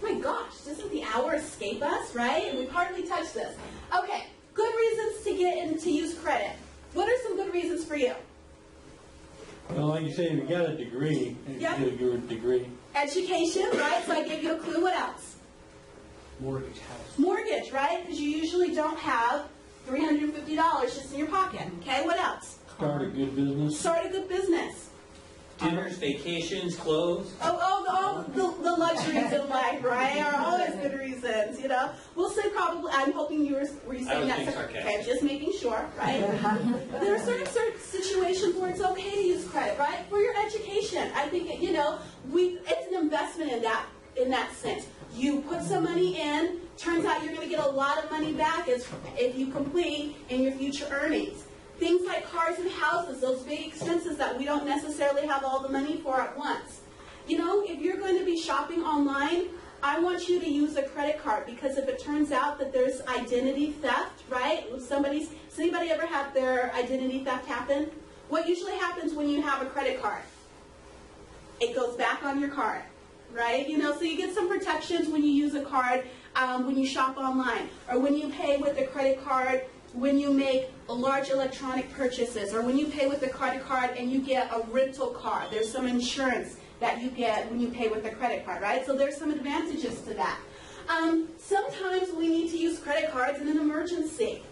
Oh my gosh, doesn't the hour escape us, right? And we've hardly touched this. Okay, good reasons to get in to use credit. What are some good reasons for you? Well, like you say, if you got a degree, you get a good degree. Education, right? So I gave you a clue. What else? Mortgage house. Mortgage, right? Because you usually don't have $350 just in your pocket. Okay, what else? Start a good business. Start a good business. Dinners, vacations, clothes. All the luxuries in life, right, are always good reasons, We'll say probably, I'm hoping were you saying that? Okay, just making sure, right? There are certain situations where it's okay to use credit, right? For your education. I think, it's an investment in that sense. You put some money in, turns out you're going to get a lot of money back if you complete in your future earnings. Things like cars and houses, those big expenses that we don't necessarily have all the money for at once. If you're going to be shopping online, I want you to use a credit card, because if it turns out that there's identity theft, right? Does anybody ever have their identity theft happen? What usually happens when you have a credit card? It goes back on your card, right? So you get some protections when you use a card, when you shop online, or when you pay with a credit card, when you make large electronic purchases, or when you pay with a credit card and you get a rental car. There's some insurance that you get when you pay with a credit card, right? So there's some advantages to that. Sometimes we need to use credit cards in an emergency,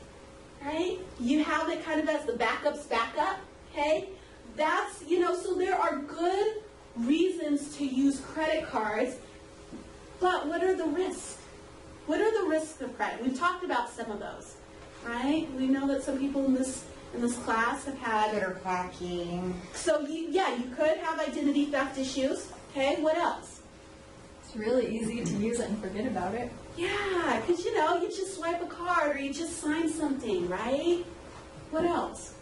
right? You have it kind of as the backup's backup, okay? That's, so there are good reasons to use credit cards, but what are the risks? What are the risks of credit? We've talked about some of those. Right? We know that some people in this class have had Computer hacking. So you could have identity theft issues. Okay, what else? It's really easy to use it and forget about it. Yeah, because you just swipe a card or you just sign something, right? What else?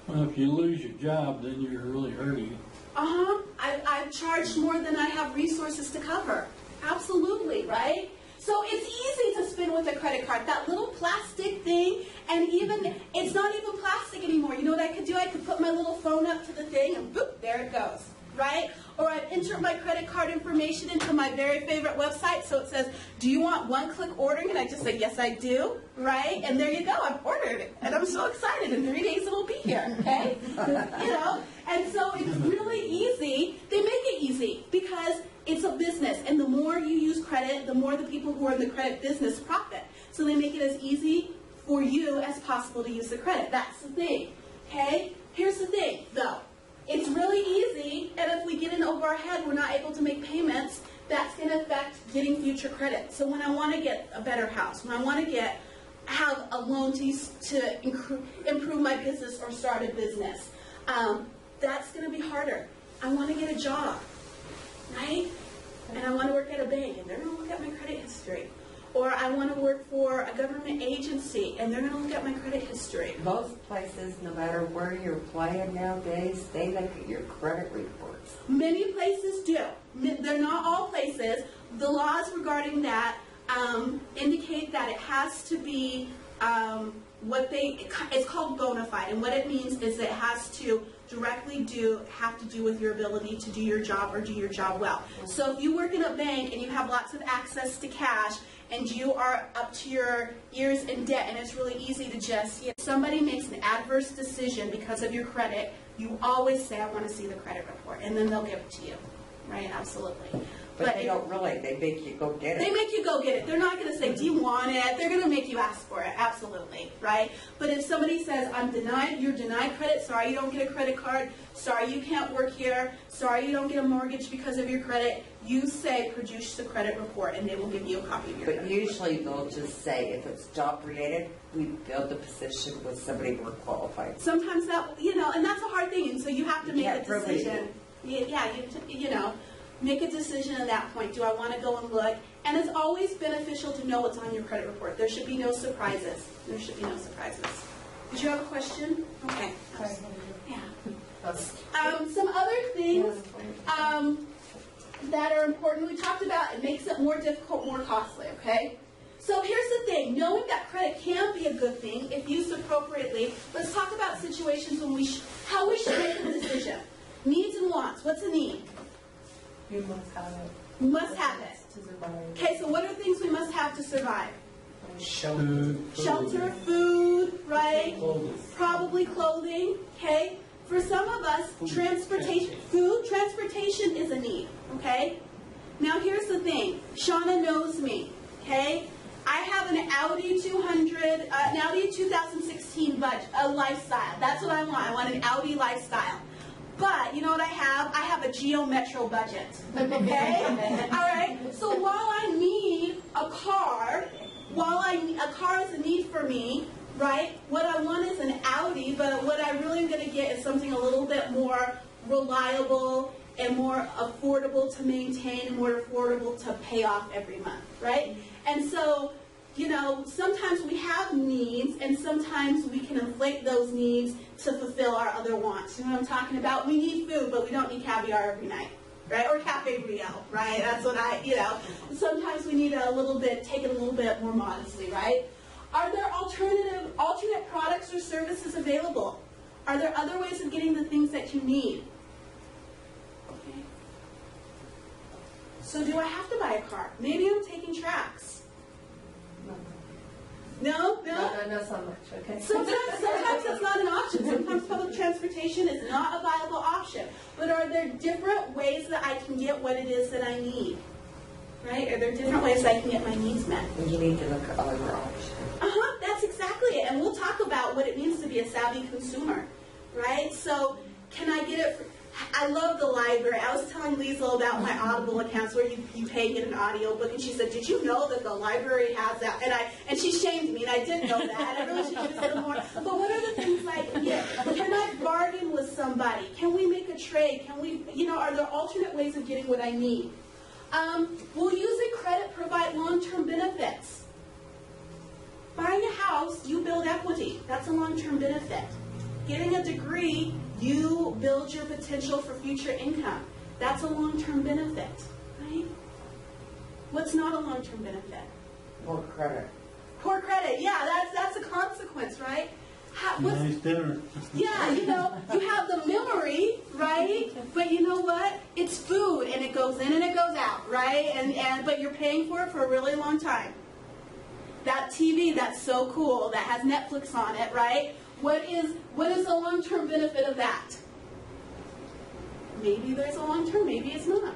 Well, if you lose your job, then you're really hurting. I've charged more than I have resources to cover. Absolutely, right? So it's easy to spend with a credit card. That little plastic thing, and it's not even plastic anymore. You know what I could do? I could put my little phone up to the thing, and boop, there it goes, right? Or I've entered my credit card information into my very favorite website, so it says, do you want one-click ordering? And I just say, yes, I do, right? And there you go, I've ordered it, and I'm so excited. In 3 days, it'll be here, okay? You know, and so it's really easy. They make it easy because it's a business, and the more you use credit, the more the people who are in the credit business profit. So they make it as easy for you as possible to use the credit. That's the thing, okay? Here's the thing, though. It's really easy, and if we get in over our head, we're not able to make payments, that's going to affect getting future credit. So when I want to get a better house, when I want to have a loan to improve my business or start a business, that's going to be harder. I want to get a job, right? And I want to work at a bank, and they're going to look at my credit history. Or I want to work for a government agency, and they're going to look at my credit history. Most places, no matter where you're playing nowadays, they look at your credit reports. Many places do. They're not all places. The laws regarding that indicate that it has to be it's called bona fide, and what it means is it has to directly have to do with your ability to do your job or do your job well. So if you work in a bank and you have lots of access to cash and you are up to your ears in debt and it's really easy to just, if somebody makes an adverse decision because of your credit, you always say, I want to see the credit report, and then they'll give it to you, right? Absolutely. But they don't really. They make you go get it. They make you go get it. They're not going to say, do you want it? They're going to make you ask for it. Absolutely, right? But if somebody says, you're denied credit, sorry you don't get a credit card, sorry you can't work here, sorry you don't get a mortgage because of your credit, you say, produce the credit report, and they will give you a copy of your credit report. But usually they'll just say, if it's job related, we fill the position with somebody more qualified. Sometimes that, and that's a hard thing, and so you have to make a decision. Make a decision at that point. Do I want to go and look? And it's always beneficial to know what's on your credit report. There should be no surprises. There should be no surprises. Did you have a question? Okay. Yeah. Some other things that are important we talked about, it makes it more difficult, more costly, okay? So here's the thing. Knowing that credit can be a good thing if used appropriately, let's talk about situations when how we should make a decision. Needs and wants. What's a need? You must have it. We must have it. To survive. Okay, so what are things we must have to survive? Shelter, food, right? clothing. Probably clothing, okay? For some of us, transportation is a need, okay? Now here's the thing. Shauna knows me, okay? I have an Audi 2016 lifestyle. That's what I want. I want an Audi lifestyle. But you know what I have? I have a Geo Metro budget. Okay? All right? So while I need a car, a car is a need for me, right? What I want is an Audi, but what I really am going to get is something a little bit more reliable and more affordable to maintain and more affordable to pay off every month, right? And so, sometimes we have needs, and sometimes we can inflate those needs to fulfill our other wants. You know what I'm talking about? We need food, but we don't need caviar every night, right? Or Cafe Rio, right? That's what sometimes we need take it a little bit more modestly, right? Are there alternate products or services available? Are there other ways of getting the things that you need? Okay. So do I have to buy a car? Maybe I'm taking tracks. No? Not so much, okay. Sometimes it's not an option. Sometimes public transportation is not a viable option. But are there different ways that I can get what it is that I need? Right? Are there different ways I can get my needs met? You need to look at other options. That's exactly it. And we'll talk about what it means to be a savvy consumer. Right? So can I get it? I love the library. I was telling Liesl about my Audible accounts where you pay and get an audiobook, and she said, did you know that the library has that? And she shamed me, and I didn't know that. I really should have said more. But what are the things I can get? Can I bargain with somebody? Can we make a trade? Can we, are there alternate ways of getting what I need? Will using credit provide long-term benefits? Buying a house, you build equity. That's a long-term benefit. Getting a degree, you build your potential for future income. That's a long-term benefit, right? What's not a long-term benefit? More credit. Poor credit, yeah, that's a consequence, right? Nice dinner. Yeah, you know, you have the memory, right? But you know what? It's food, and it goes in and it goes out, right? But you're paying for it for a really long time. That TV that's so cool, that has Netflix on it, right? What is the long-term benefit of that? Maybe there's a long-term, maybe it's not,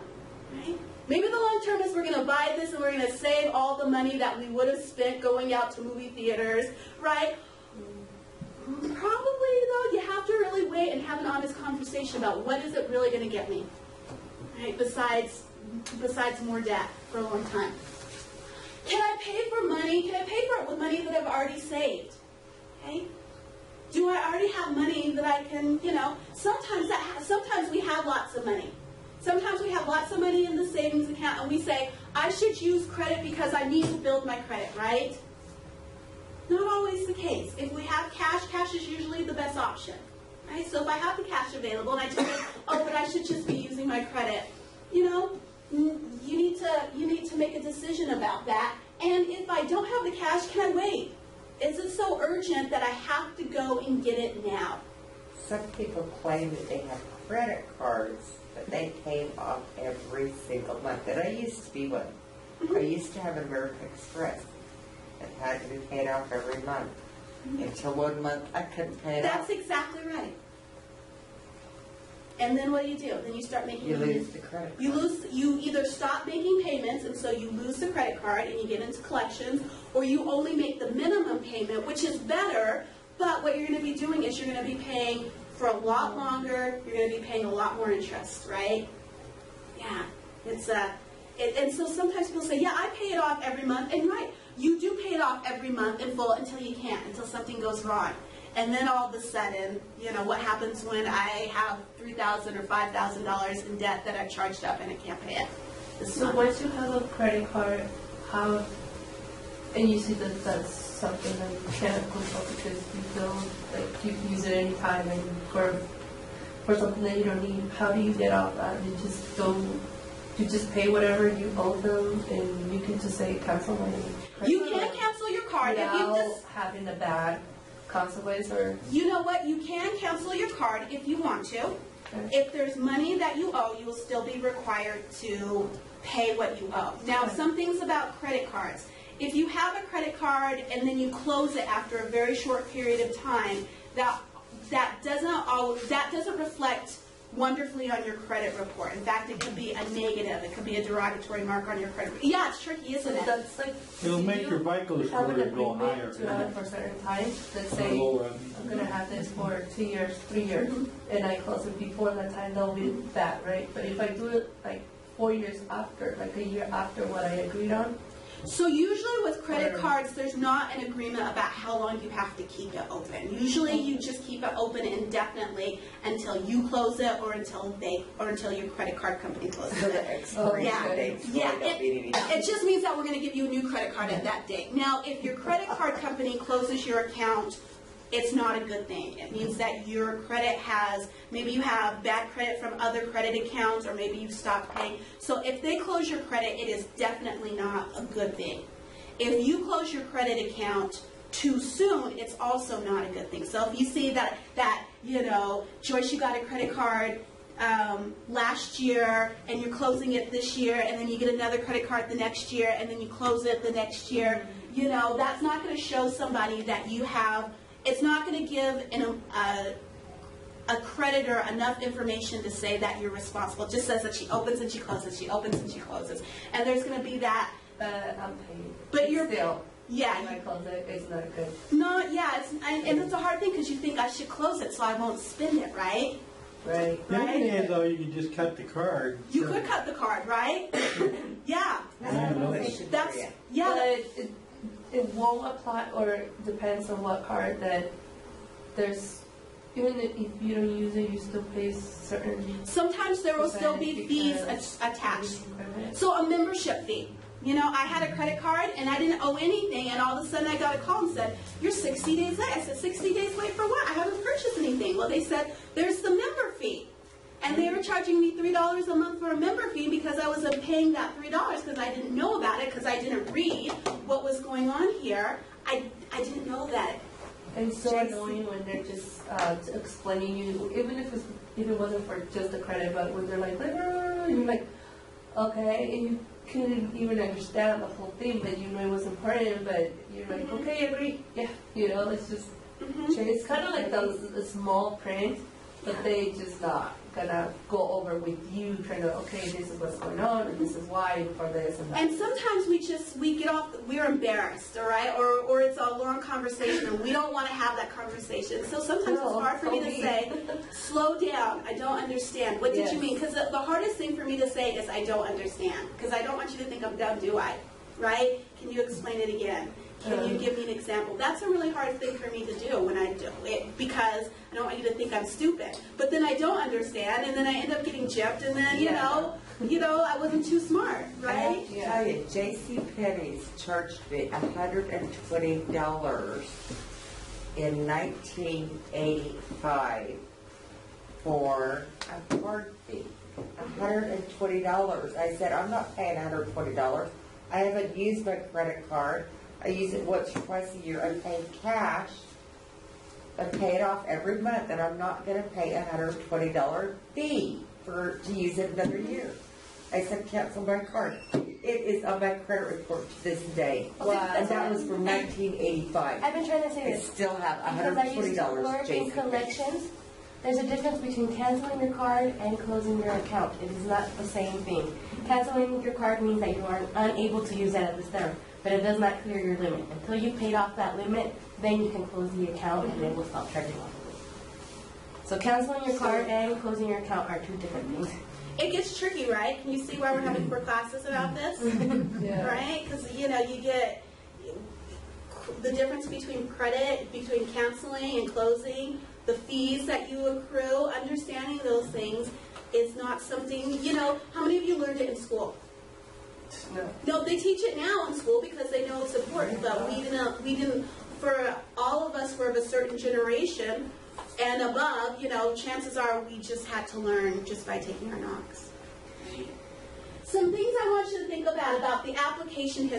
right? Maybe the long-term is we're going to buy this and we're going to save all the money that we would have spent going out to movie theaters, right? Probably, though, you have to really wait and have an honest conversation about what is it really going to get me, right? Besides more debt for a long time. Can I pay for money? Can I pay for it with money that I've already saved? Okay? Do I already have money that I can, you know, sometimes we have lots of money. Sometimes we have lots of money in the savings account and we say, I should use credit because I need to build my credit, right? Not always the case. If we have cash, cash is usually the best option, right? So if I have the cash available and I just say, oh, but I should just be using my credit, you know, you need to make a decision about that. And if I don't have the cash, can I wait? Is it so urgent that I have to go and get it now? Some people claim that they have credit cards that they pay off every single month. And I used to be one. I used to have American Express. It had to be paid off every month. Until one month I couldn't pay it off. That's exactly right. And then what do? Then you start making. You lose the credit card. You either stop making payments, and so you lose the credit card, and you get into collections, or you only make the minimum payment, which is better. But what you're going to be doing is you're going to be paying for a lot longer. You're going to be paying a lot more interest, right? Yeah, and so sometimes people say, yeah, I pay it off every month, and right, you do pay it off every month in full until you can't, until something goes wrong. And then all of a sudden, you know, what happens when I have $3,000 or $5,000 in debt that I've charged up and I can't pay it? So once you have a credit card, and you see that that's something that you can't control because you feel like you can use it anytime and for something that you don't need, how do you get off that? You just pay whatever you owe them and you can just say cancel my credit card? You can cancel your card if you just having a bad consequence, or you know what, you can cancel your card if you want to. Okay. If there's money that you owe, you will still be required to pay what you owe. Now, some things about credit cards. If you have a credit card and then you close it after a very short period of time, that doesn't reflect wonderfully on your credit report. In fact, it could be a negative. It could be a derogatory mark on your credit report. Yeah, it's tricky, isn't it? That's like It'll make your FICO score go higher. To have it for a certain time. Let's say I'm going to have this for 2 years, 3 years, and I close it before that time, that'll be bad, right? But if I do it like 4 years after, like a year after what I agreed on. So usually with credit cards, there's not an agreement about how long you have to keep it open. Usually you just keep it open indefinitely until you close it or until your credit card company closes it. It just means that we're going to give you a new credit card at that date. Now, if your credit card company closes your account, it's not a good thing. It means that your credit maybe you have bad credit from other credit accounts, or maybe you stopped paying. So if they close your credit, it is definitely not a good thing. If you close your credit account too soon, it's also not a good thing. So if you see that you know, Joyce, you got a credit card last year and you're closing it this year, and then you get another credit card the next year, and then you close it the next year, you know, that's not going to show somebody that you have. It's not going to give a creditor enough information to say that you're responsible. It just says that she opens and she closes, she opens and she closes. And there's going to be that. I'm paid. But you're still. Yeah. If I close it, it's not good. No, yeah. And it's a hard thing because you think I should close it so I won't spend it, right? Right. The other thing is, though, you can just cut the card. You could cut the card, right? Yeah. That's, yeah. But it won't apply, or it depends on what card, that there's, even if you don't use it, you still pay certain. Sometimes there will still be fees attached. So a membership fee. You know, I had a credit card and I didn't owe anything, and all of a sudden I got a call and said, you're 60 days late. I said, 60 days late for what? I haven't purchased anything. Well, they said, there's the member fee. And they were charging me $3 a month for a member fee because I was paying that $3 because I didn't know about it, because I didn't read what was going on here. I didn't know that It's so annoying when they're just explaining you, even if it wasn't for just the credit, but when they're like, and you're like, okay, and you couldn't even understand the whole thing, but you know it was important, but you're like, okay, agree, yeah, it's just, it's kind of like the small print, but they just not gonna go over with you, trying to, okay, this is what's going on, and this is why for this and that. And sometimes we get off, we're embarrassed, all right, or it's a long conversation and we don't want to have that conversation. So sometimes it's hard for me to say, slow down, I don't understand. What did you mean? Because the hardest thing for me to say is I don't understand, because I don't want you to think I'm dumb, do I? Right? Can you explain it again? Can you give me an example? That's a really hard thing for me to do when I do it, because I don't want you to think I'm stupid. But then I don't understand, and then I end up getting gypped, and then, you know, I wasn't too smart, right? I have to tell you, J.C. Penney's charged me $120 in 1985 for a card fee. $120. I said, I'm not paying $120. I haven't used my credit card. I use it once or twice a year. I pay cash. I pay it off every month, and I'm not going to pay a $120 fee to use it another year. I said, cancel my card. It is on my credit report to this day. Wow. And that was from 1985. I've been trying to say I this. still have Because I used to work $120, in collections. There's a difference between canceling your card and closing your account. It is not the same thing. Canceling your card means that you are unable to use it at this term, but it does not clear your limit. Until you paid off that limit, then you can close the account and it will stop charging off. So canceling your card and closing your account are two different things. It gets tricky, right? Can you see why we're having 4 classes about this? Right? Because, you get the difference between credit, between canceling and closing, the fees that you accrue, understanding those things is not something, how many of you learned it in school? No, they teach it now in school because they know it's important, but we didn't, for all of us who are of a certain generation and above, chances are we just had to learn just by taking our knocks. Some things I want you to think about the application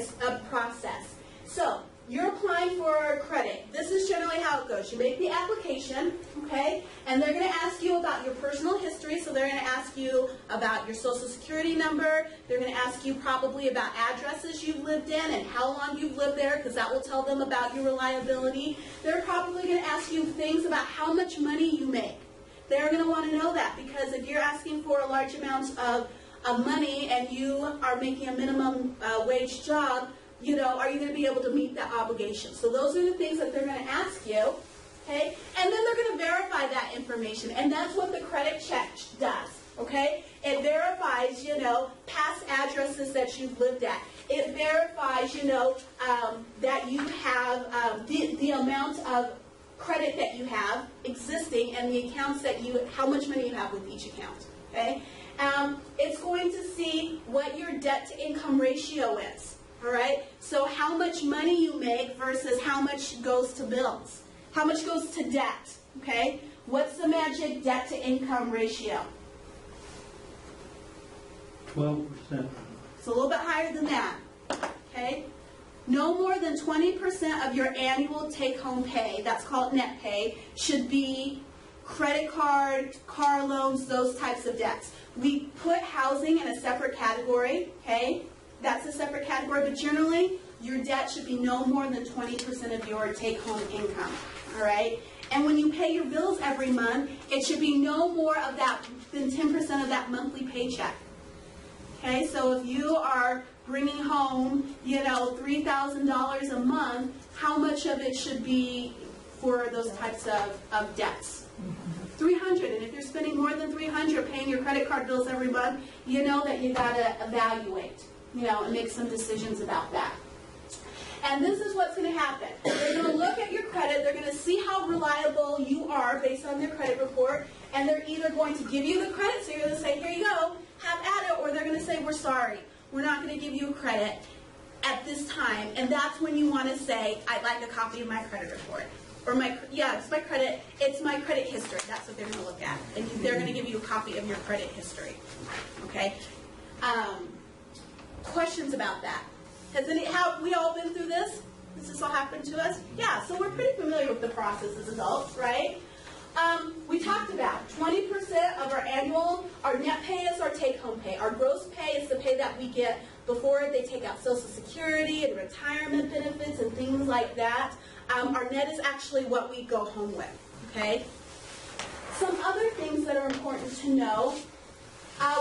process. So, you're applying for credit. This is generally how it goes. You make the application, okay, and they're going to ask you about your personal history. So they're going to ask you about your social security number. They're going to ask you probably about addresses you've lived in and how long you've lived there, because that will tell them about your reliability. They're probably going to ask you things about how much money you make. They're going to want to know that, because if you're asking for a large amount of money and you are making a minimum wage job, are you going to be able to meet that obligation? So those are the things that they're going to ask you, okay? And then they're going to verify that information, and that's what the credit check does, okay? It verifies, past addresses that you've lived at. It verifies, that you have the amount of credit that you have existing and the accounts that how much money you have with each account, okay? It's going to see what your debt-to-income ratio is. All right, so how much money you make versus how much goes to bills. How much goes to debt, okay? What's the magic debt-to-income ratio? 12%. It's a little bit higher than that, okay? No more than 20% of your annual take-home pay, that's called net pay, should be credit card, car loans, those types of debts. We put housing in a separate category, okay? That's a separate category, but generally, your debt should be no more than 20% of your take-home income, all right? And when you pay your bills every month, it should be no more of that than 10% of that monthly paycheck, okay? So if you are bringing home, $3,000 a month, how much of it should be for those types of debts? 300, and if you're spending more than 300 paying your credit card bills every month, you know that you got to evaluate, and make some decisions about that. And this is what's going to happen. They're going to look at your credit, they're going to see how reliable you are based on their credit report, and they're either going to give you the credit, so you're going to say, here you go, have at it, or they're going to say, we're sorry, we're not going to give you a credit at this time, and that's when you want to say, I'd like a copy of my credit report. Or it's my credit history. That's what they're going to look at. And they're going to give you a copy of your credit history. Okay? Questions about that? Have we all been through this? Does this all happen to us? Yeah, so we're pretty familiar with the process as adults, right? We talked about 20% of our net pay is our take-home pay. Our gross pay is the pay that we get before they take out Social Security and retirement benefits and things like that. Our net is actually what we go home with, okay? Some other things that are important to know.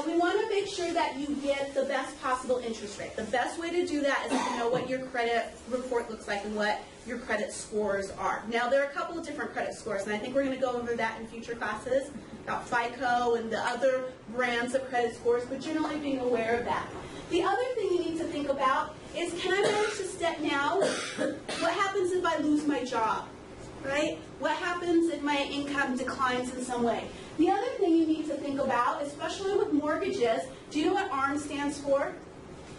We want to make sure that you get the best possible interest rate. The best way to do that is to know what your credit report looks like and what your credit scores are. Now, there are a couple of different credit scores, and I think we're going to go over that in future classes, about FICO and the other brands of credit scores, but generally being aware of that. The other thing you need to think about is, can I manage to step now? What happens if I lose my job, right? What happens if my income declines in some way? The other thing you need to think about, especially with mortgages, do you know what ARM stands for?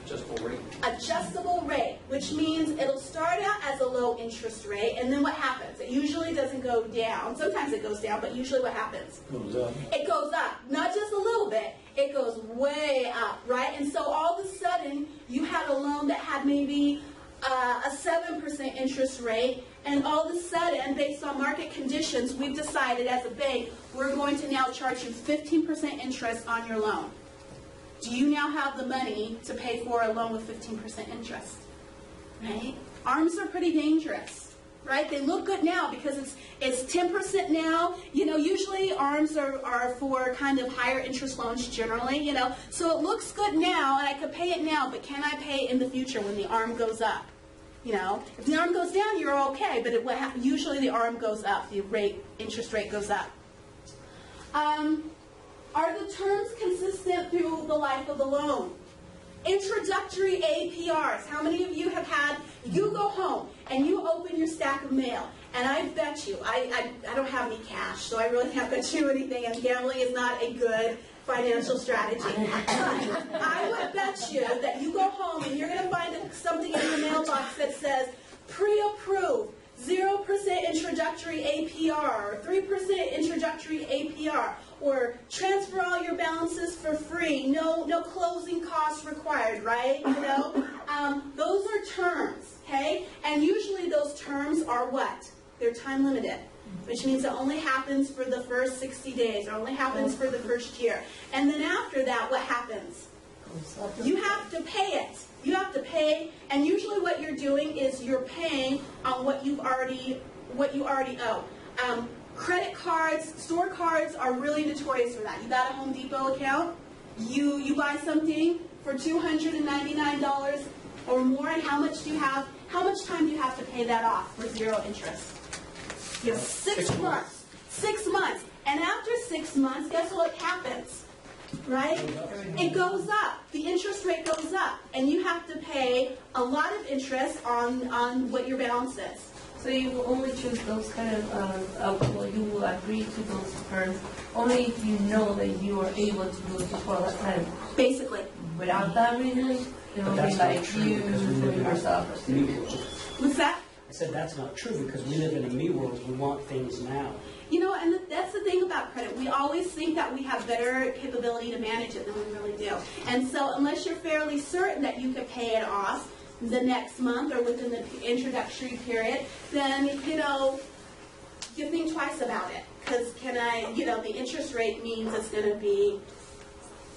Adjustable rate. Adjustable rate, which means it'll start out as a low interest rate, and then what happens? It usually doesn't go down. Sometimes it goes down, but usually what happens? Goes up. It goes up. Not just a little bit. It goes way up, right? And so all of a sudden, you had a loan that had maybe a 7% interest rate, and all of a sudden, based on market conditions, we've decided as a bank, we're going to now charge you 15% interest on your loan. Do you now have the money to pay for a loan with 15% interest? Right? ARMs are pretty dangerous, right? They look good now because it's 10% now. You know, usually ARMs are for kind of higher interest loans generally, you know. So it looks good now, and I could pay it now, but can I pay it in the future when the ARM goes up? You know, if the ARM goes down, you're okay, but usually the ARM goes up, the interest rate goes up. Are the terms consistent through the life of the loan? Introductory APRs. How many of you have had, you go home and you open your stack of mail, and I bet you, I don't have any cash, so I really can't bet you anything, and gambling is not a good financial strategy. But I would bet you that you go home and you're going to find something in your mailbox that says pre-approved, 0% introductory APR, or 3% introductory APR, or transfer all your balances for free, no closing costs required, right? You know, those are terms, okay? And usually those terms are what? They're time limited, which means it only happens for the first 60 days, or only happens for the first year. And then after that, what happens? You have to pay it. You have to pay, and usually what you're doing is you're paying on what you already owe. Credit cards, store cards are really notorious for that. You got a Home Depot account, you buy something for $299 or more, and how much time do you have to pay that off for 0 interest? You have 6 months. 6 months. And after 6 months, guess what happens? Right? It goes up. The interest rate goes up. And you have to pay a lot of interest on what your balance is. So you will only choose those kind of, you will agree to those terms only if you know that you are able to do it before that time. Basically. Without that reason, it will be like you doing yourself. What's that? I said that's not true because we live in a me world. We want things now. You know, and that's the thing about credit. We always think that we have better capability to manage it than we really do. And so unless you're fairly certain that you could pay it off the next month or within the introductory period, then, you know, you think twice about it. Because the interest rate means it's going to be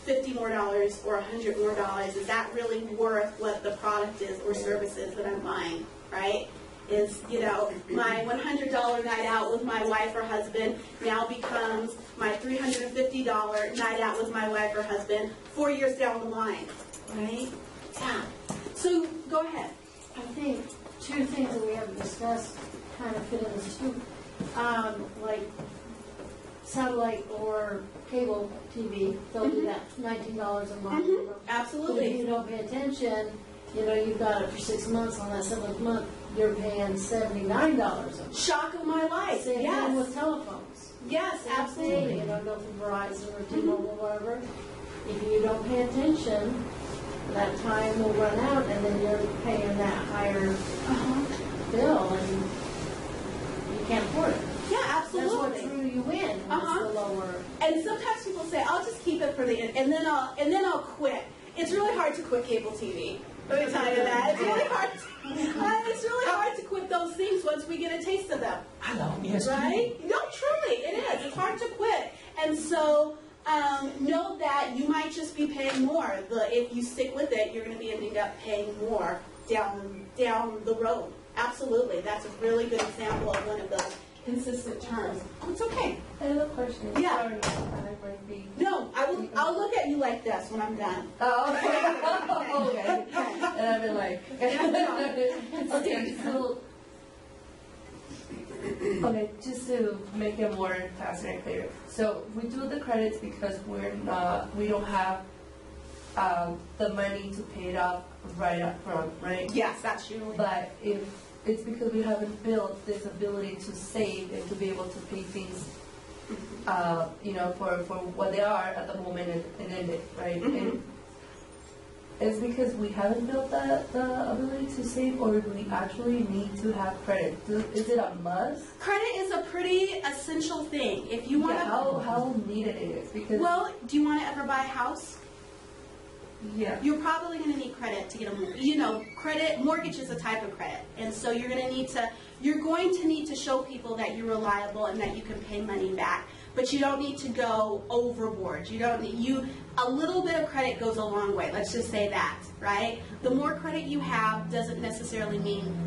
$50 more or $100 more. Is that really worth what the product is or service is that I'm buying, right? Is, my $100 night out with my wife or husband now becomes my $350 night out with my wife or husband 4 years down the line, right? Yeah. So, go ahead. I think 2 things that we haven't discussed kind of fit in this too. Like satellite or cable TV, they'll do that, $19 a month. Absolutely. But if you don't pay attention, you've got it for 6 months. On that 7th month, you're paying $79 a month. Shock of my life. Same yes. thing with telephones. Yes, absolutely. Go through Verizon or T-Mobile, whatever. If you don't pay attention, that time will run out, and then you're paying that higher bill, and you can't afford it. Yeah, absolutely. That's what threw you in. Was the lower. And sometimes people say, "I'll just keep it for the end, and then I'll quit." It's really hard to quit cable TV. Let me tell you that. It's really hard. It's really hard to quit those things once we get a taste of them. I love ESPN. Right? No, truly, it is. It's hard to quit. And so know that you might just be paying more. If you stick with it, you're going to be ending up paying more down the road. Absolutely. That's a really good example of one of those consistent terms. Oh, it's okay. I have a question. Yeah. Sorry, I might be. No, I'll look at you like this when I'm done. Oh, okay. And I've been like, okay, so, okay, just to make it more faster and clear. So we do the credits because we don't have the money to pay it off right up front, right? Yes, that's usually. But if it's because we haven't built this ability to save and to be able to pay things, for what they are at the moment and end it, right? Mm-hmm. And it's because we haven't built the ability to save, or do we actually need to have credit? Is it a must? Credit is a pretty essential thing. If you want to. How needed it is? Because Well, do you want to ever buy a house? yeah. You're probably going to need credit to get a mortgage is a type of credit. And so you're going to need to show people that you're reliable and that you can pay money back. But you don't need to go overboard. A little bit of credit goes a long way. Let's just say that, right? The more credit you have doesn't necessarily mean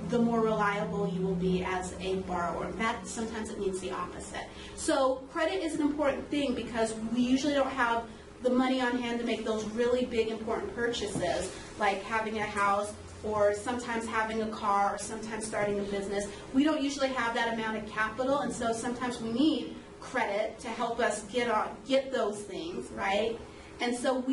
the more reliable you will be as a borrower. In fact, sometimes it means the opposite. So credit is an important thing because we usually don't have the money on hand to make those really big important purchases, like having a house or sometimes having a car or sometimes starting a business. We don't usually have that amount of capital, and so sometimes we need credit to help us get those things, right? And so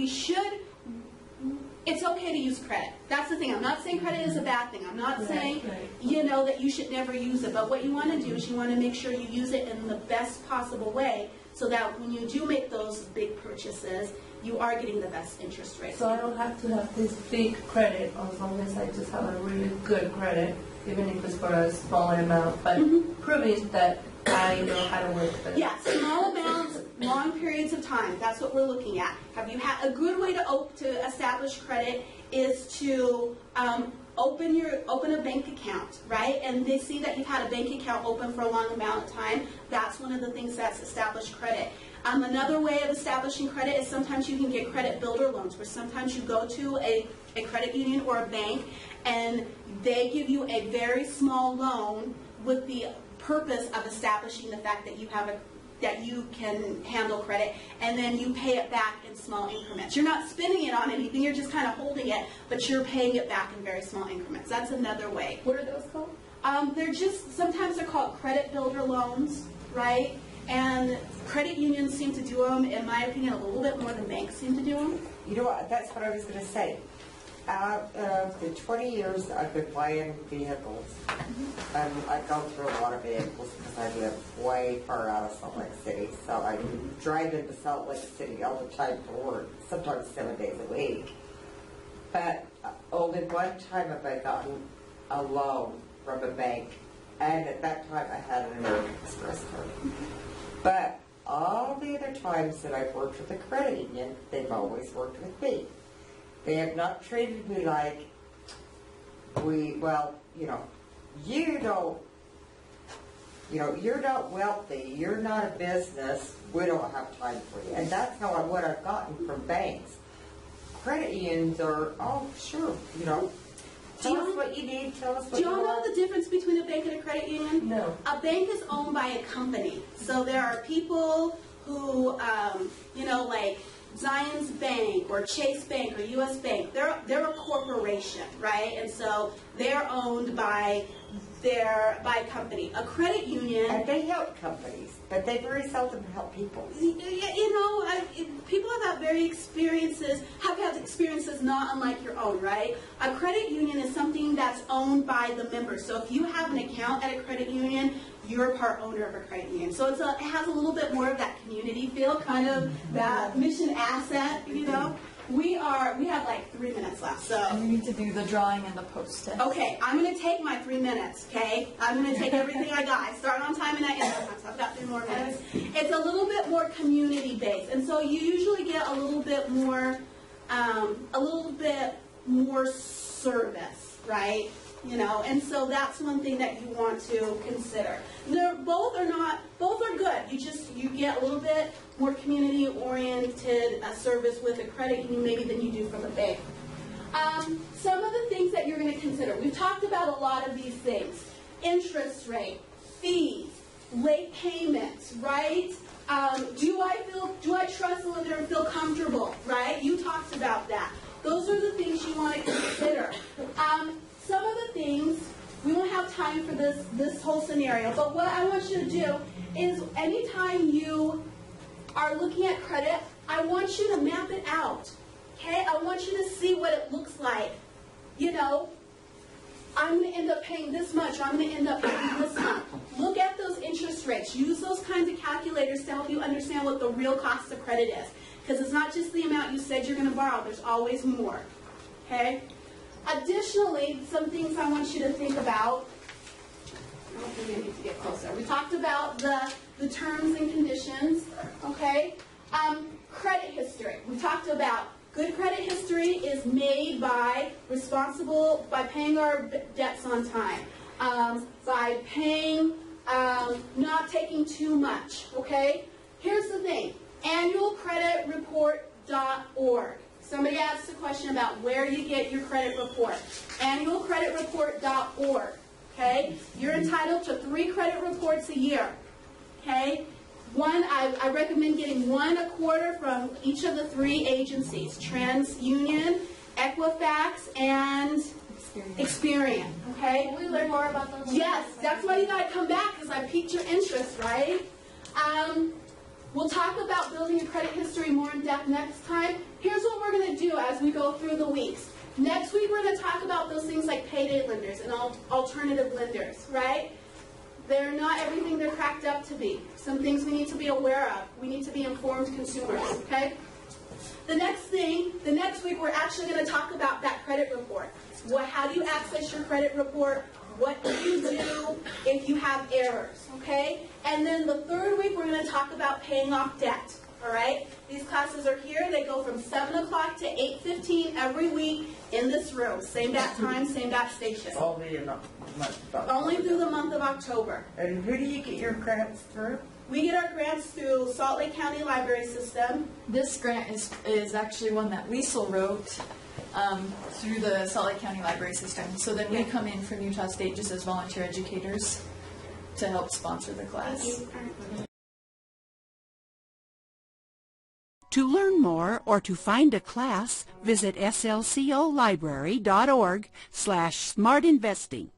it's okay to use credit. That's the thing. I'm not saying credit is a bad thing. I'm not saying, that you should never use it. But what you want to do is you want to make sure you use it in the best possible way so that when you do make those big purchases, you are getting the best interest rate. So I don't have to have this big credit as long as I just have a really good credit, even if it's for a smaller amount, but proving that I know how to work with it. Yeah, small amounts, long periods of time. That's what we're looking at. Have you had a good way to establish credit is to open a bank account, right? And they see that you've had a bank account open for a long amount of time. That's one of the things that's established credit. Another way of establishing credit is sometimes you can get credit builder loans, where sometimes you go to a credit union or a bank and they give you a very small loan with the purpose of establishing the fact that you can handle credit, and then you pay it back in small increments. You're not spending it on anything, you're just kind of holding it, but you're paying it back in very small increments. That's another way. What are those called? Sometimes they're called credit builder loans, right? And credit unions seem to do them, in my opinion, a little bit more than banks seem to do them. You know what, that's what I was going to say. Out of the 20 years I've been buying vehicles, I go through a lot of vehicles because I live way far out of Salt Lake City. So I drive into Salt Lake City all the time for work, sometimes 7 days a week. But only one time have I gotten a loan from a bank, and at that time I had an American Express card. But all the other times that I've worked with a credit union, they've always worked with me. They have not treated me like you're not wealthy, you're not a business, we don't have time for you. And that's what I've gotten from banks. Credit unions are, oh, sure, tell us what you need, tell us what you want. Do y'all know the difference between a bank and a credit union? No. A bank is owned by a company. So there are people who, like Zions Bank or Chase Bank or U.S. Bank, they're a corporation, right? And so they're owned by a company. A credit union... And they help companies, but they very seldom help people. People have had experiences not unlike your own, right? A credit union is something that's owned by the members. So if you have an account at a credit union, you're a part owner of a credit union. So it has a little bit more of that community feel, kind of that mission asset, We have like 3 minutes left, so. And we need to do the drawing and the post-it. Okay, I'm going to take my 3 minutes, okay? I'm going to take everything I got. I start on time and I end on time, so I've got 3 more minutes. It's a little bit more community-based, and so you usually get a little bit more a little bit more service, right? You know, and so that's one thing that you want to consider. Both are good. You get a little bit more community-oriented service with a credit union maybe than you do from a bank. Some of the things that you're going to consider. We've talked about a lot of these things. Interest rate, fees, late payments, right? Do I trust the lender and feel comfortable, right? You talked about that. Those are the things you want to consider. Some of the things, we won't have time for this whole scenario, but what I want you to do is anytime you are looking at credit, I want you to map it out, okay? I want you to see what it looks like. You know, I'm going to end up paying this much, or I'm going to end up paying this much. Look at those interest rates. Use those kinds of calculators to help you understand what the real cost of credit is. Because it's not just the amount you said you're going to borrow. There's always more. Okay? Additionally, some things I want you to think about. I don't think I need to get closer. We talked about the terms and conditions. Okay? Credit history. We talked about good credit history is made by paying our debts on time, by paying, not taking too much, okay? Here's the thing, annualcreditreport.org. Somebody asked a question about where you get your credit report. Annualcreditreport.org, okay? You're entitled to 3 credit reports a year, okay? I recommend getting 1 a quarter from each of the 3 agencies, TransUnion, Equifax, and Experian. Okay? Can we learn more about those? Yes, that's why you got to come back, because I piqued your interest, right? We'll talk about building your credit history more in depth next time. Here's what we're going to do as we go through the weeks. Next week, we're going to talk about those things like payday lenders and alternative lenders, right? They're not everything they're cracked up to be. Some things we need to be aware of. We need to be informed consumers, okay? The next week, we're actually going to talk about that credit report. How do you access your credit report? What do you do if you have errors, okay? And then the third week, we're going to talk about paying off debt, all right? These classes are here. They go from 7 o'clock to 8:15 every week in this room. Same that time, same that station. Only in the month of October. Only through the month of October. And who do you get your grants through? We get our grants through Salt Lake County Library System. This grant is actually one that Liesl wrote through the Salt Lake County Library System. So then we come in from Utah State just as volunteer educators to help sponsor the class. To learn more or to find a class, visit slcolibrary.org/smartinvesting.